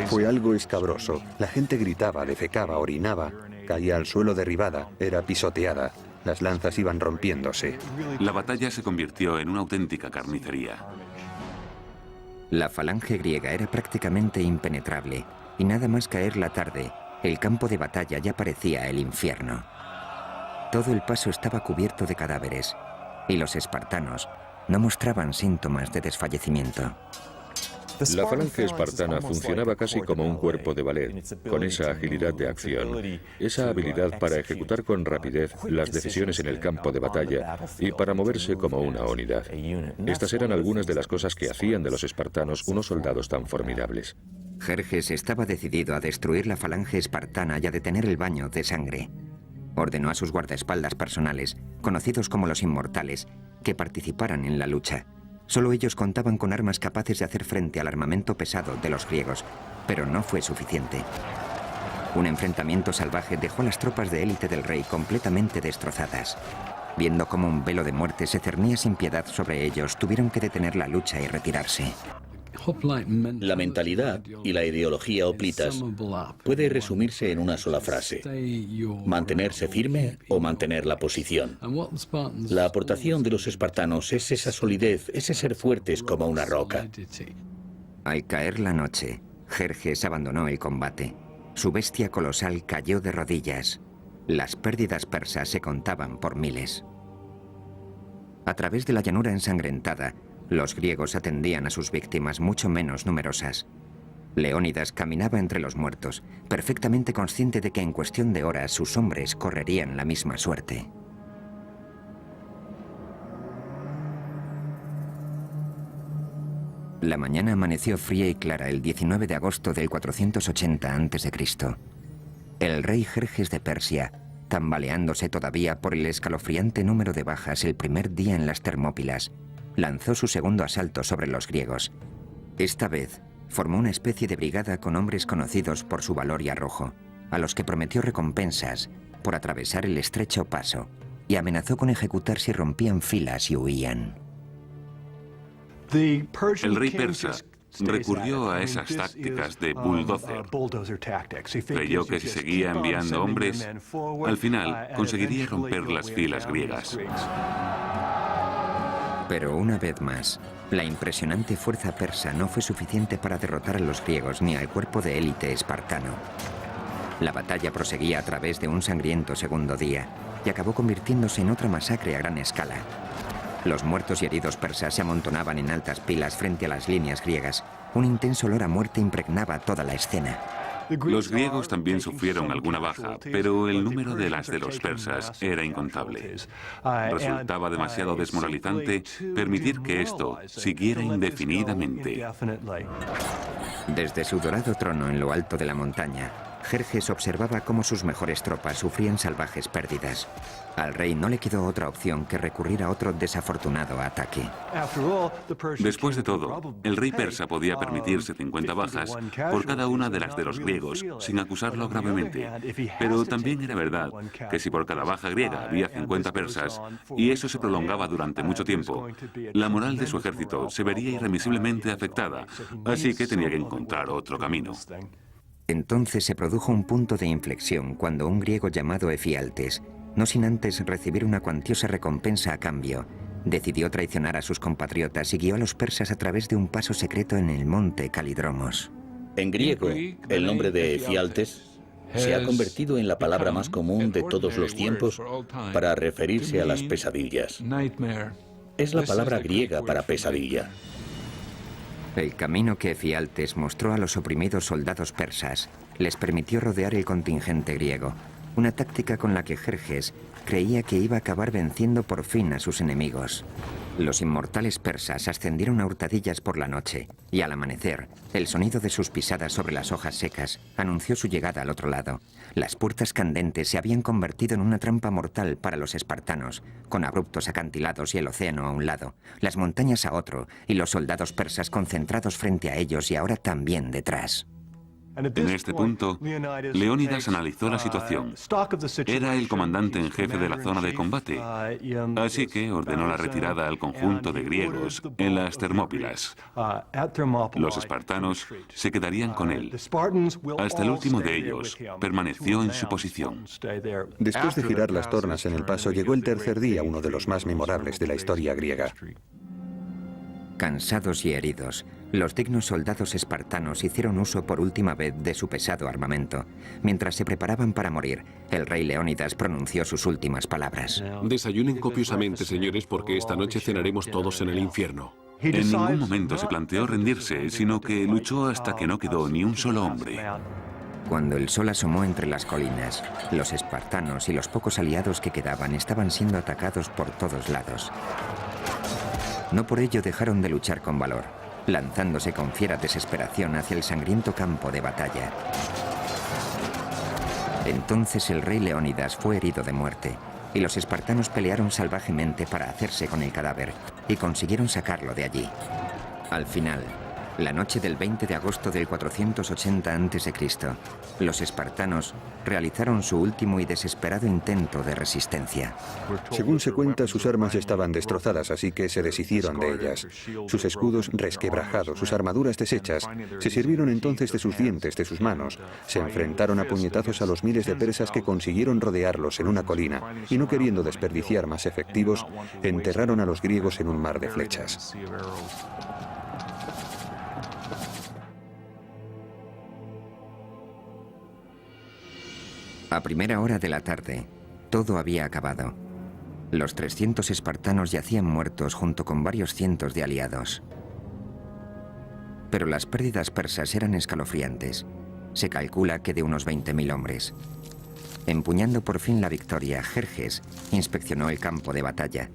Fue algo escabroso. La gente gritaba, defecaba, orinaba, caía al suelo derribada, era pisoteada. Las lanzas iban rompiéndose.
La batalla se convirtió en una auténtica carnicería.
La falange griega era prácticamente impenetrable, y nada más caer la tarde, el campo de batalla ya parecía el infierno. Todo el paso estaba cubierto de cadáveres, y los espartanos no mostraban síntomas de desfallecimiento.
La falange espartana funcionaba casi como un cuerpo de ballet, con esa agilidad de acción, esa habilidad para ejecutar con rapidez las decisiones en el campo de batalla y para moverse como una unidad. Estas eran algunas de las cosas que hacían de los espartanos unos soldados tan formidables.
Jerjes estaba decidido a destruir la falange espartana y a detener el baño de sangre. Ordenó a sus guardaespaldas personales, conocidos como los inmortales, que participaran en la lucha. Solo ellos contaban con armas capaces de hacer frente al armamento pesado de los griegos, pero no fue suficiente. Un enfrentamiento salvaje dejó a las tropas de élite del rey completamente destrozadas. Viendo cómo un velo de muerte se cernía sin piedad sobre ellos, tuvieron que detener la lucha y retirarse.
La mentalidad y la ideología hoplitas puede resumirse en una sola frase: mantenerse firme o mantener la posición. La aportación de los espartanos es esa solidez, ese ser fuertes como una roca.
Al caer la noche, Jerjes abandonó el combate. Su bestia colosal cayó de rodillas. Las pérdidas persas se contaban por miles. A través de la llanura ensangrentada, los griegos atendían a sus víctimas mucho menos numerosas. Leónidas caminaba entre los muertos, perfectamente consciente de que en cuestión de horas sus hombres correrían la misma suerte. La mañana amaneció fría y clara el 19 de agosto del 480 a.C. El rey Jerjes de Persia, tambaleándose todavía por el escalofriante número de bajas el primer día en las Termópilas, lanzó su segundo asalto sobre los griegos. Esta vez, formó una especie de brigada con hombres conocidos por su valor y arrojo, a los que prometió recompensas por atravesar el estrecho paso, y amenazó con ejecutar si rompían filas y huían.
El rey persa recurrió a esas tácticas de bulldozer. Creyó que si seguía enviando hombres, al final conseguiría romper las filas griegas.
Pero una vez más, la impresionante fuerza persa no fue suficiente para derrotar a los griegos ni al cuerpo de élite espartano. La batalla proseguía a través de un sangriento segundo día y acabó convirtiéndose en otra masacre a gran escala. Los muertos y heridos persas se amontonaban en altas pilas frente a las líneas griegas. Un intenso olor a muerte impregnaba toda la escena.
Los griegos también sufrieron alguna baja, pero el número de las de los persas era incontable. Resultaba demasiado desmoralizante permitir que esto siguiera indefinidamente.
Desde su dorado trono en lo alto de la montaña, Jerjes observaba cómo sus mejores tropas sufrían salvajes pérdidas. Al rey no le quedó otra opción que recurrir a otro desafortunado ataque.
Después de todo, el rey persa podía permitirse 50 bajas por cada una de las de los griegos, sin acusarlo gravemente. Pero también era verdad que si por cada baja griega había 50 persas, y eso se prolongaba durante mucho tiempo, la moral de su ejército se vería irremisiblemente afectada, así que tenía que encontrar otro camino.
Entonces se produjo un punto de inflexión cuando un griego llamado Efialtes, no sin antes recibir una cuantiosa recompensa a cambio, decidió traicionar a sus compatriotas y guió a los persas a través de un paso secreto en el monte Calidromos.
En griego, el nombre de Efialtes se ha convertido en la palabra más común de todos los tiempos para referirse a las pesadillas. Es la palabra griega para pesadilla.
El camino que Efialtes mostró a los oprimidos soldados persas les permitió rodear el contingente griego, una táctica con la que Jerjes creía que iba a acabar venciendo por fin a sus enemigos. Los inmortales persas ascendieron a hurtadillas por la noche, y al amanecer, el sonido de sus pisadas sobre las hojas secas anunció su llegada al otro lado. Las puertas candentes se habían convertido en una trampa mortal para los espartanos, con abruptos acantilados y el océano a un lado, las montañas a otro, y los soldados persas concentrados frente a ellos y ahora también detrás.
En este punto, Leónidas analizó la situación. Era el comandante en jefe de la zona de combate, así que ordenó la retirada al conjunto de griegos en las Termópilas. Los espartanos se quedarían con él. Hasta el último de ellos permaneció en su posición.
Después de girar las tornas en el paso, llegó el tercer día, uno de los más memorables de la historia griega.
Cansados y heridos, los dignos soldados espartanos hicieron uso por última vez de su pesado armamento. Mientras se preparaban para morir, el rey Leónidas pronunció sus últimas palabras.
Desayunen copiosamente, señores, porque esta noche cenaremos todos en el infierno.
En ningún momento se planteó rendirse, sino que luchó hasta que no quedó ni un solo hombre.
Cuando el sol asomó entre las colinas, los espartanos y los pocos aliados que quedaban estaban siendo atacados por todos lados. No por ello dejaron de luchar con valor, lanzándose con fiera desesperación hacia el sangriento campo de batalla. Entonces el rey Leónidas fue herido de muerte, y los espartanos pelearon salvajemente para hacerse con el cadáver, y consiguieron sacarlo de allí. Al final, la noche del 20 de agosto del 480 a.C., los espartanos realizaron su último y desesperado intento de resistencia.
Según se cuenta, sus armas estaban destrozadas, así que se deshicieron de ellas. Sus escudos resquebrajados, sus armaduras deshechas, se sirvieron entonces de sus dientes, de sus manos. Se enfrentaron a puñetazos a los miles de persas que consiguieron rodearlos en una colina, y no queriendo desperdiciar más efectivos, enterraron a los griegos en un mar de flechas.
A primera hora de la tarde, todo había acabado. Los 300 espartanos yacían muertos junto con varios cientos de aliados. Pero las pérdidas persas eran escalofriantes. Se calcula que de unos 20.000 hombres. Empuñando por fin la victoria, Jerjes inspeccionó el campo de batalla.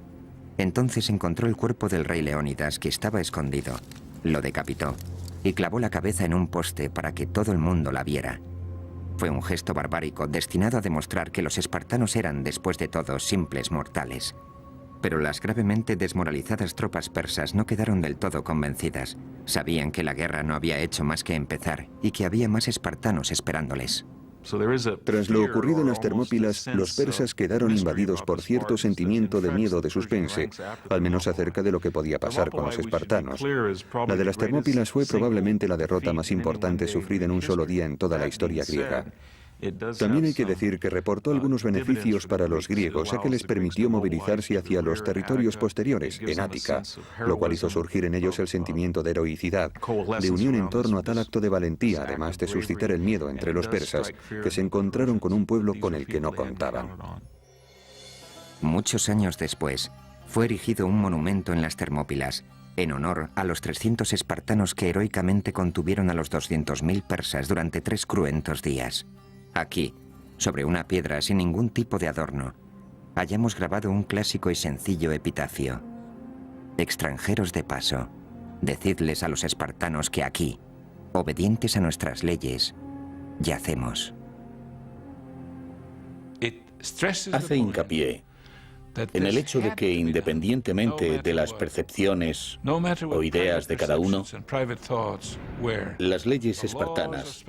Entonces encontró el cuerpo del rey Leónidas, que estaba escondido. Lo decapitó y clavó la cabeza en un poste para que todo el mundo la viera. Fue un gesto barbárico destinado a demostrar que los espartanos eran, después de todo, simples mortales. Pero las gravemente desmoralizadas tropas persas no quedaron del todo convencidas. Sabían que la guerra no había hecho más que empezar y que había más espartanos esperándoles.
Tras lo ocurrido en las Termópilas, los persas quedaron invadidos por cierto sentimiento de miedo de suspense, al menos acerca de lo que podía pasar con los espartanos. La de las Termópilas fue probablemente la derrota más importante sufrida en un solo día en toda la historia griega. También hay que decir que reportó algunos beneficios para los griegos, ya que les permitió movilizarse hacia los territorios posteriores, en Ática, lo cual hizo surgir en ellos el sentimiento de heroicidad, de unión en torno a tal acto de valentía, además de suscitar el miedo entre los persas, que se encontraron con un pueblo con el que no contaban.
Muchos años después, fue erigido un monumento en las Termópilas, en honor a los 300 espartanos que heroicamente contuvieron a los 200.000 persas durante 3 cruentos días. Aquí, sobre una piedra sin ningún tipo de adorno, hayamos grabado un clásico y sencillo epitafio. Extranjeros de paso, decidles a los espartanos que aquí, obedientes a nuestras leyes, yacemos.
Hace hincapié en el hecho de que, independientemente de las percepciones o ideas de cada uno, las leyes espartanas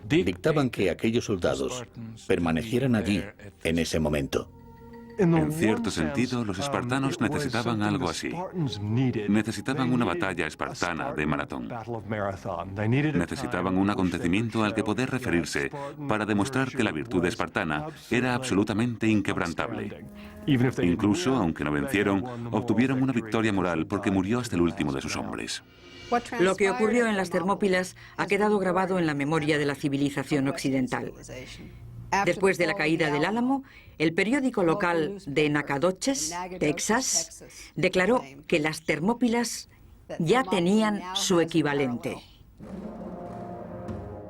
dictaban que aquellos soldados permanecieran allí en ese momento.
En cierto sentido, los espartanos necesitaban algo así. Necesitaban una batalla espartana de maratón. Necesitaban un acontecimiento al que poder referirse para demostrar que la virtud espartana era absolutamente inquebrantable. Incluso, aunque no vencieron, obtuvieron una victoria moral porque murió hasta el último de sus hombres.
Lo que ocurrió en las Termópilas ha quedado grabado en la memoria de la civilización occidental. Después de la caída del Álamo, el periódico local de Nacogdoches, Texas, declaró que las Termópilas ya tenían su equivalente.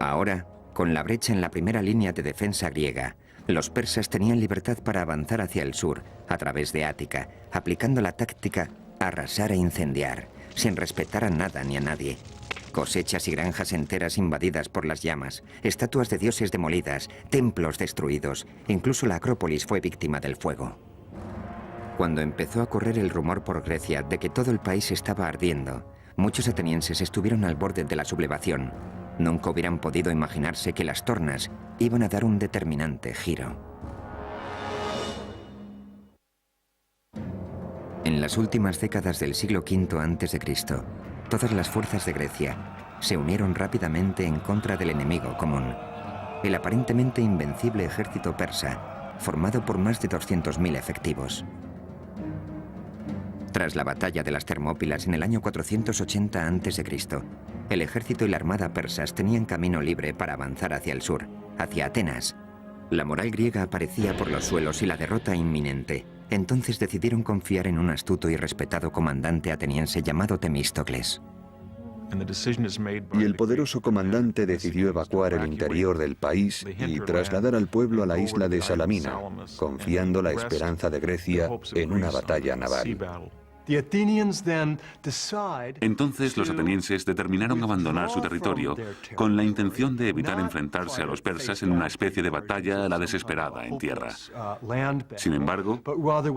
Ahora, con la brecha en la primera línea de defensa griega, los persas tenían libertad para avanzar hacia el sur, a través de Ática, aplicando la táctica arrasar e incendiar, sin respetar a nada ni a nadie. Cosechas y granjas enteras invadidas por las llamas, estatuas de dioses demolidas, templos destruidos, incluso la Acrópolis fue víctima del fuego. Cuando empezó a correr el rumor por Grecia de que todo el país estaba ardiendo, muchos atenienses estuvieron al borde de la sublevación. Nunca hubieran podido imaginarse que las tornas iban a dar un determinante giro. En las últimas décadas del siglo V a.C., todas las fuerzas de Grecia se unieron rápidamente en contra del enemigo común, el aparentemente invencible ejército persa, formado por más de 200.000 efectivos. Tras la batalla de las Termópilas en el año 480 a.C., el ejército y la armada persas tenían camino libre para avanzar hacia el sur, hacia Atenas. La moral griega aparecía por los suelos y la derrota inminente. Entonces decidieron confiar en un astuto y respetado comandante ateniense llamado Temístocles.
Y el poderoso comandante decidió evacuar el interior del país y trasladar al pueblo a la isla de Salamina, confiando la esperanza de Grecia en una batalla naval.
Entonces los atenienses determinaron abandonar su territorio con la intención de evitar enfrentarse a los persas en una especie de batalla a la desesperada en tierra. Sin embargo,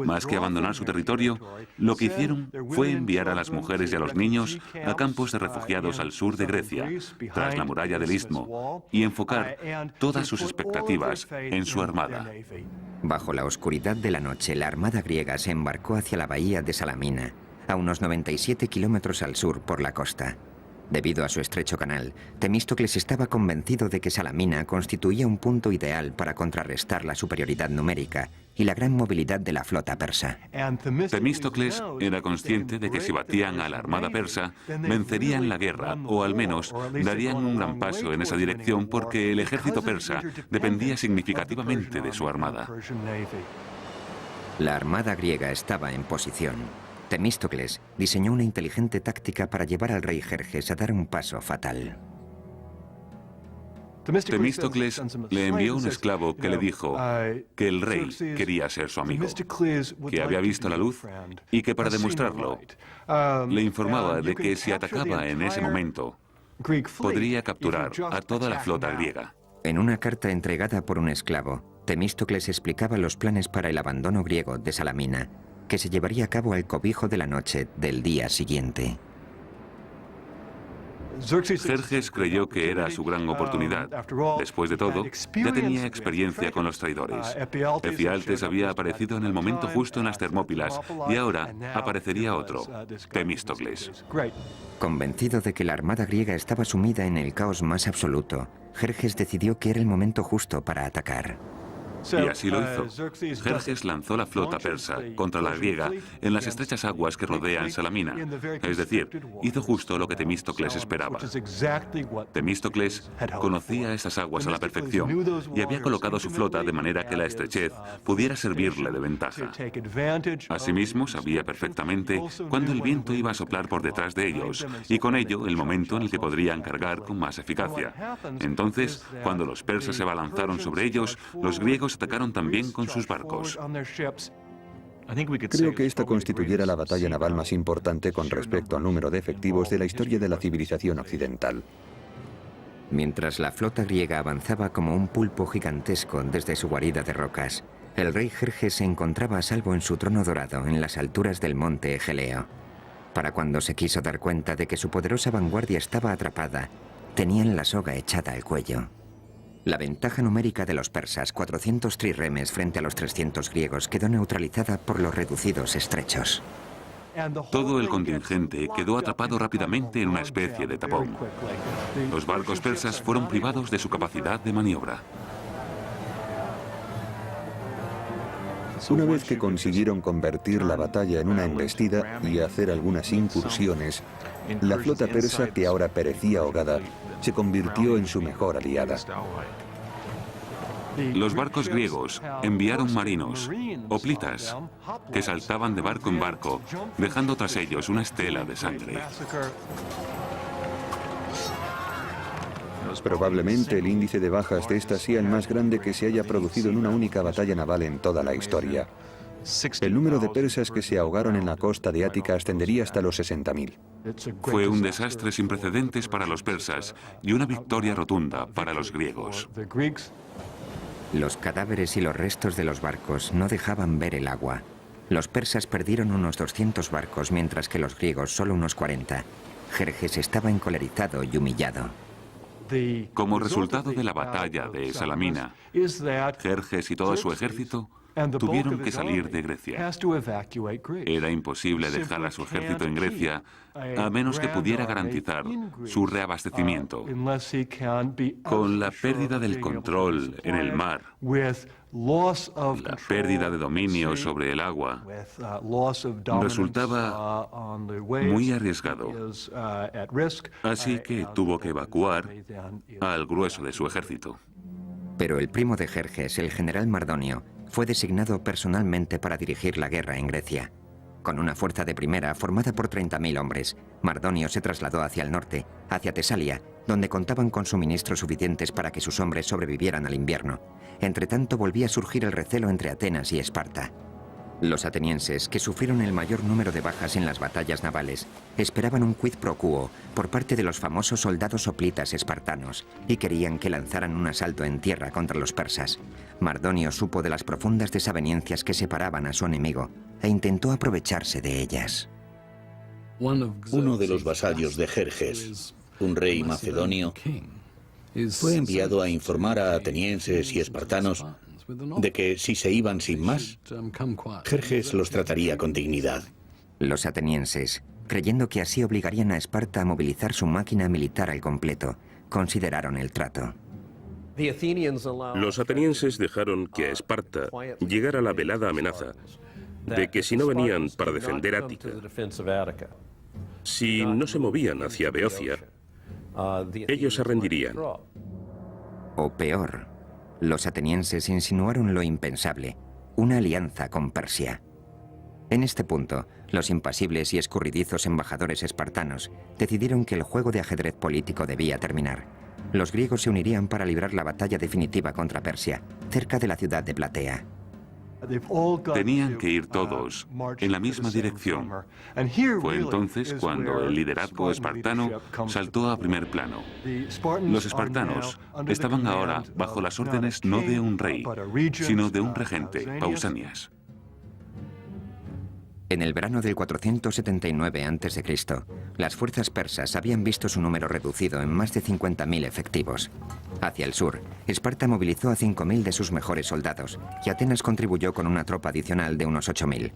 más que abandonar su territorio, lo que hicieron fue enviar a las mujeres y a los niños a campos de refugiados al sur de Grecia, tras la muralla del Istmo, y enfocar todas sus expectativas en su armada.
Bajo la oscuridad de la noche, la armada griega se embarcó hacia la bahía de Salamina, a unos 97 kilómetros al sur por la costa. Debido a su estrecho canal, Temístocles estaba convencido de que Salamina constituía un punto ideal para contrarrestar la superioridad numérica y la gran movilidad de la flota persa.
Temístocles era consciente de que si batían a la armada persa, vencerían la guerra, o al menos darían un gran paso en esa dirección porque el ejército persa dependía significativamente de su armada.
La armada griega estaba en posición. Temístocles diseñó una inteligente táctica para llevar al rey Jerjes a dar un paso fatal.
Temístocles le envió un esclavo que le dijo que el rey quería ser su amigo, que había visto la luz y que para demostrarlo le informaba de que si atacaba en ese momento podría capturar a toda la flota griega.
En una carta entregada por un esclavo, Temístocles explicaba los planes para el abandono griego de Salamina, que se llevaría a cabo al cobijo de la noche del día siguiente.
Jerjes creyó que era su gran oportunidad. Después de todo, ya tenía experiencia con los traidores. Efialtes había aparecido en el momento justo en las Termópilas y ahora aparecería otro, Temístocles.
Convencido de que la armada griega estaba sumida en el caos más absoluto, Jerjes decidió que era el momento justo para atacar.
Y así lo hizo. Jerjes lanzó la flota persa contra la griega en las estrechas aguas que rodean Salamina. Es decir, hizo justo lo que Temístocles esperaba. Temístocles conocía estas aguas a la perfección y había colocado su flota de manera que la estrechez pudiera servirle de ventaja. Asimismo, sabía perfectamente cuándo el viento iba a soplar por detrás de ellos y con ello el momento en el que podrían cargar con más eficacia. Entonces, cuando los persas se abalanzaron sobre ellos, los griegos atacaron también con sus barcos.
Creo que esta constituyera la batalla naval más importante con respecto al número de efectivos de la historia de la civilización occidental.
Mientras la flota griega avanzaba como un pulpo gigantesco desde su guarida de rocas, el rey Jerjes se encontraba a salvo en su trono dorado en las alturas del monte Egeleo. Para cuando se quiso dar cuenta de que su poderosa vanguardia estaba atrapada, tenían la soga echada al cuello. La ventaja numérica de los persas, 400 trirremes frente a los 300 griegos, quedó neutralizada por los reducidos estrechos.
Todo el contingente quedó atrapado rápidamente en una especie de tapón. Los barcos persas fueron privados de su capacidad de maniobra.
Una vez que consiguieron convertir la batalla en una embestida y hacer algunas incursiones, la flota persa, que ahora perecía ahogada, se convirtió en su mejor aliada.
Los barcos griegos enviaron marinos, hoplitas, que saltaban de barco en barco, dejando tras ellos una estela de sangre.
Probablemente el índice de bajas de esta sea el más grande que se haya producido en una única batalla naval en toda la historia. El número de persas que se ahogaron en la costa de Ática ascendería hasta los 60.000.
Fue un desastre sin precedentes para los persas y una victoria rotunda para los griegos.
Los cadáveres y los restos de los barcos no dejaban ver el agua. Los persas perdieron unos 200 barcos, mientras que los griegos solo unos 40. Jerjes estaba encolerizado y humillado.
Como resultado de la batalla de Salamina, Jerjes y todo su ejército tuvieron que salir de Grecia. Era imposible dejar a su ejército en Grecia a menos que pudiera garantizar su reabastecimiento. Con la pérdida del control en el mar, la pérdida de dominio sobre el agua, resultaba muy arriesgado. Así que tuvo que evacuar al grueso de su ejército.
Pero el primo de Jerjes, el general Mardonio, fue designado personalmente para dirigir la guerra en Grecia. Con una fuerza de primera formada por 30.000 hombres, Mardonio se trasladó hacia el norte, hacia Tesalia, donde contaban con suministros suficientes para que sus hombres sobrevivieran al invierno. Entretanto, volvía a surgir el recelo entre Atenas y Esparta. Los atenienses, que sufrieron el mayor número de bajas en las batallas navales, esperaban un quid pro quo por parte de los famosos soldados hoplitas espartanos y querían que lanzaran un asalto en tierra contra los persas. Mardonio supo de las profundas desavenencias que separaban a su enemigo e intentó aprovecharse de ellas.
Uno de los vasallos de Jerjes, un rey macedonio, fue enviado a informar a atenienses y espartanos de que si se iban sin más, Jerjes los trataría con dignidad.
Los atenienses, creyendo que así obligarían a Esparta a movilizar su máquina militar al completo, consideraron el trato.
Los atenienses dejaron que a Esparta llegara la velada amenaza de que si no venían para defender Ática, si no se movían hacia Beocia, ellos se rendirían.
O peor, los atenienses insinuaron lo impensable, una alianza con Persia. En este punto, los impasibles y escurridizos embajadores espartanos decidieron que el juego de ajedrez político debía terminar. Los griegos se unirían para librar la batalla definitiva contra Persia, cerca de la ciudad de Platea.
Tenían que ir todos en la misma dirección. Fue entonces cuando el liderazgo espartano saltó a primer plano. Los espartanos estaban ahora bajo las órdenes no de un rey, sino de un regente, Pausanias.
En el verano del 479 a.C., las fuerzas persas habían visto su número reducido en más de 50.000 efectivos. Hacia el sur, Esparta movilizó a 5.000 de sus mejores soldados y Atenas contribuyó con una tropa adicional de unos 8.000.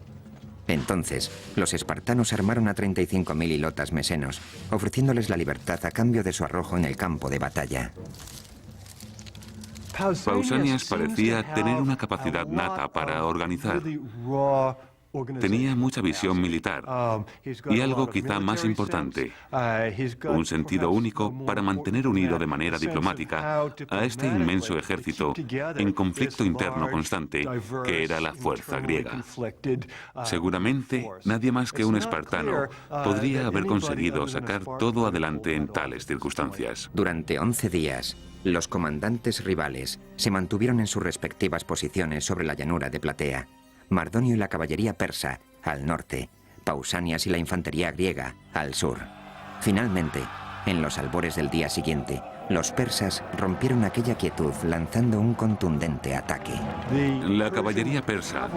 Entonces, los espartanos armaron a 35.000 hilotas mesenos, ofreciéndoles la libertad a cambio de su arrojo en el campo de batalla.
Pausanias parecía tener una capacidad nata para organizar. Tenía mucha visión militar y algo quizá más importante, un sentido único para mantener unido de manera diplomática a este inmenso ejército en conflicto interno constante que era la fuerza griega. Seguramente nadie más que un espartano podría haber conseguido sacar todo adelante en tales circunstancias.
Durante 11 días, los comandantes rivales se mantuvieron en sus respectivas posiciones sobre la llanura de Platea. Mardonio y la caballería persa, al norte, Pausanias y la infantería griega, al sur. Finalmente, en los albores del día siguiente, los persas rompieron aquella quietud lanzando un contundente ataque.
La caballería persa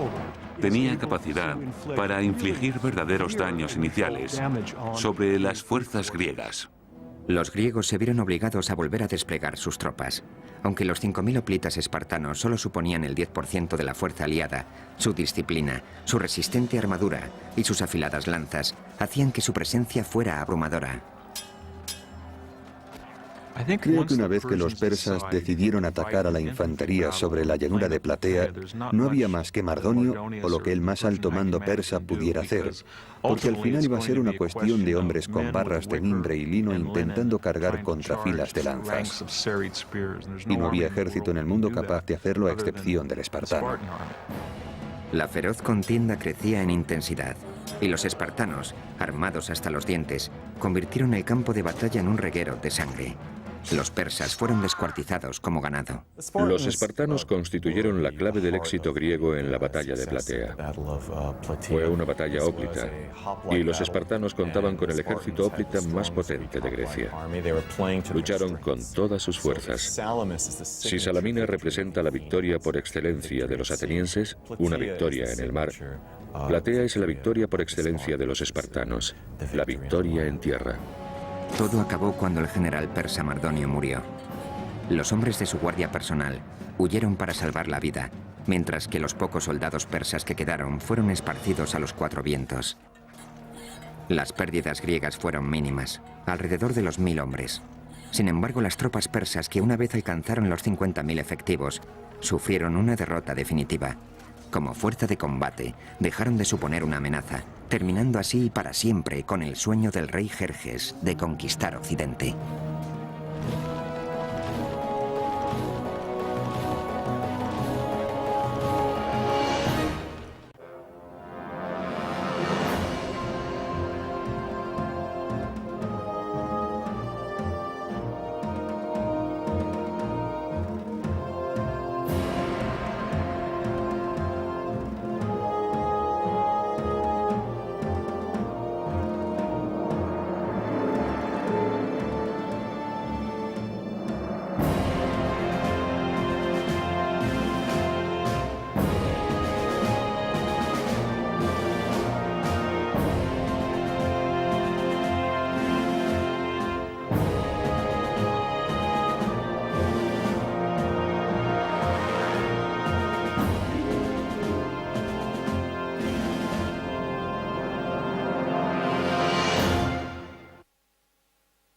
tenía capacidad para infligir verdaderos daños iniciales sobre las fuerzas griegas.
Los griegos se vieron obligados a volver a desplegar sus tropas. Aunque los 5.000 hoplitas espartanos solo suponían el 10% de la fuerza aliada, su disciplina, su resistente armadura y sus afiladas lanzas hacían que su presencia fuera abrumadora.
Creo que una vez que los persas decidieron atacar a la infantería sobre la llanura de Platea, no había más que Mardonio o lo que el más alto mando persa pudiera hacer, porque al final iba a ser una cuestión de hombres con barras de mimbre y lino intentando cargar contra filas de lanzas. Y no había ejército en el mundo capaz de hacerlo a excepción del espartano.
La feroz contienda crecía en intensidad, y los espartanos, armados hasta los dientes, convirtieron el campo de batalla en un reguero de sangre. Los persas fueron descuartizados como ganado.
Los espartanos constituyeron la clave del éxito griego en la batalla de Platea. Fue una batalla hóplita, y los espartanos contaban con el ejército hóplita más potente de Grecia. Lucharon con todas sus fuerzas. Si Salamina representa la victoria por excelencia de los atenienses, una victoria en el mar, Platea es la victoria por excelencia de los espartanos, la victoria en tierra.
Todo acabó cuando el general persa Mardonio murió. Los hombres de su guardia personal huyeron para salvar la vida, mientras que los pocos soldados persas que quedaron fueron esparcidos a los 4 vientos. Las pérdidas griegas fueron mínimas, alrededor de los 1000 hombres. Sin embargo, las tropas persas, que una vez alcanzaron los 50.000 efectivos, sufrieron una derrota definitiva. Como fuerza de combate, dejaron de suponer una amenaza, terminando así para siempre con el sueño del rey Jerjes de conquistar Occidente.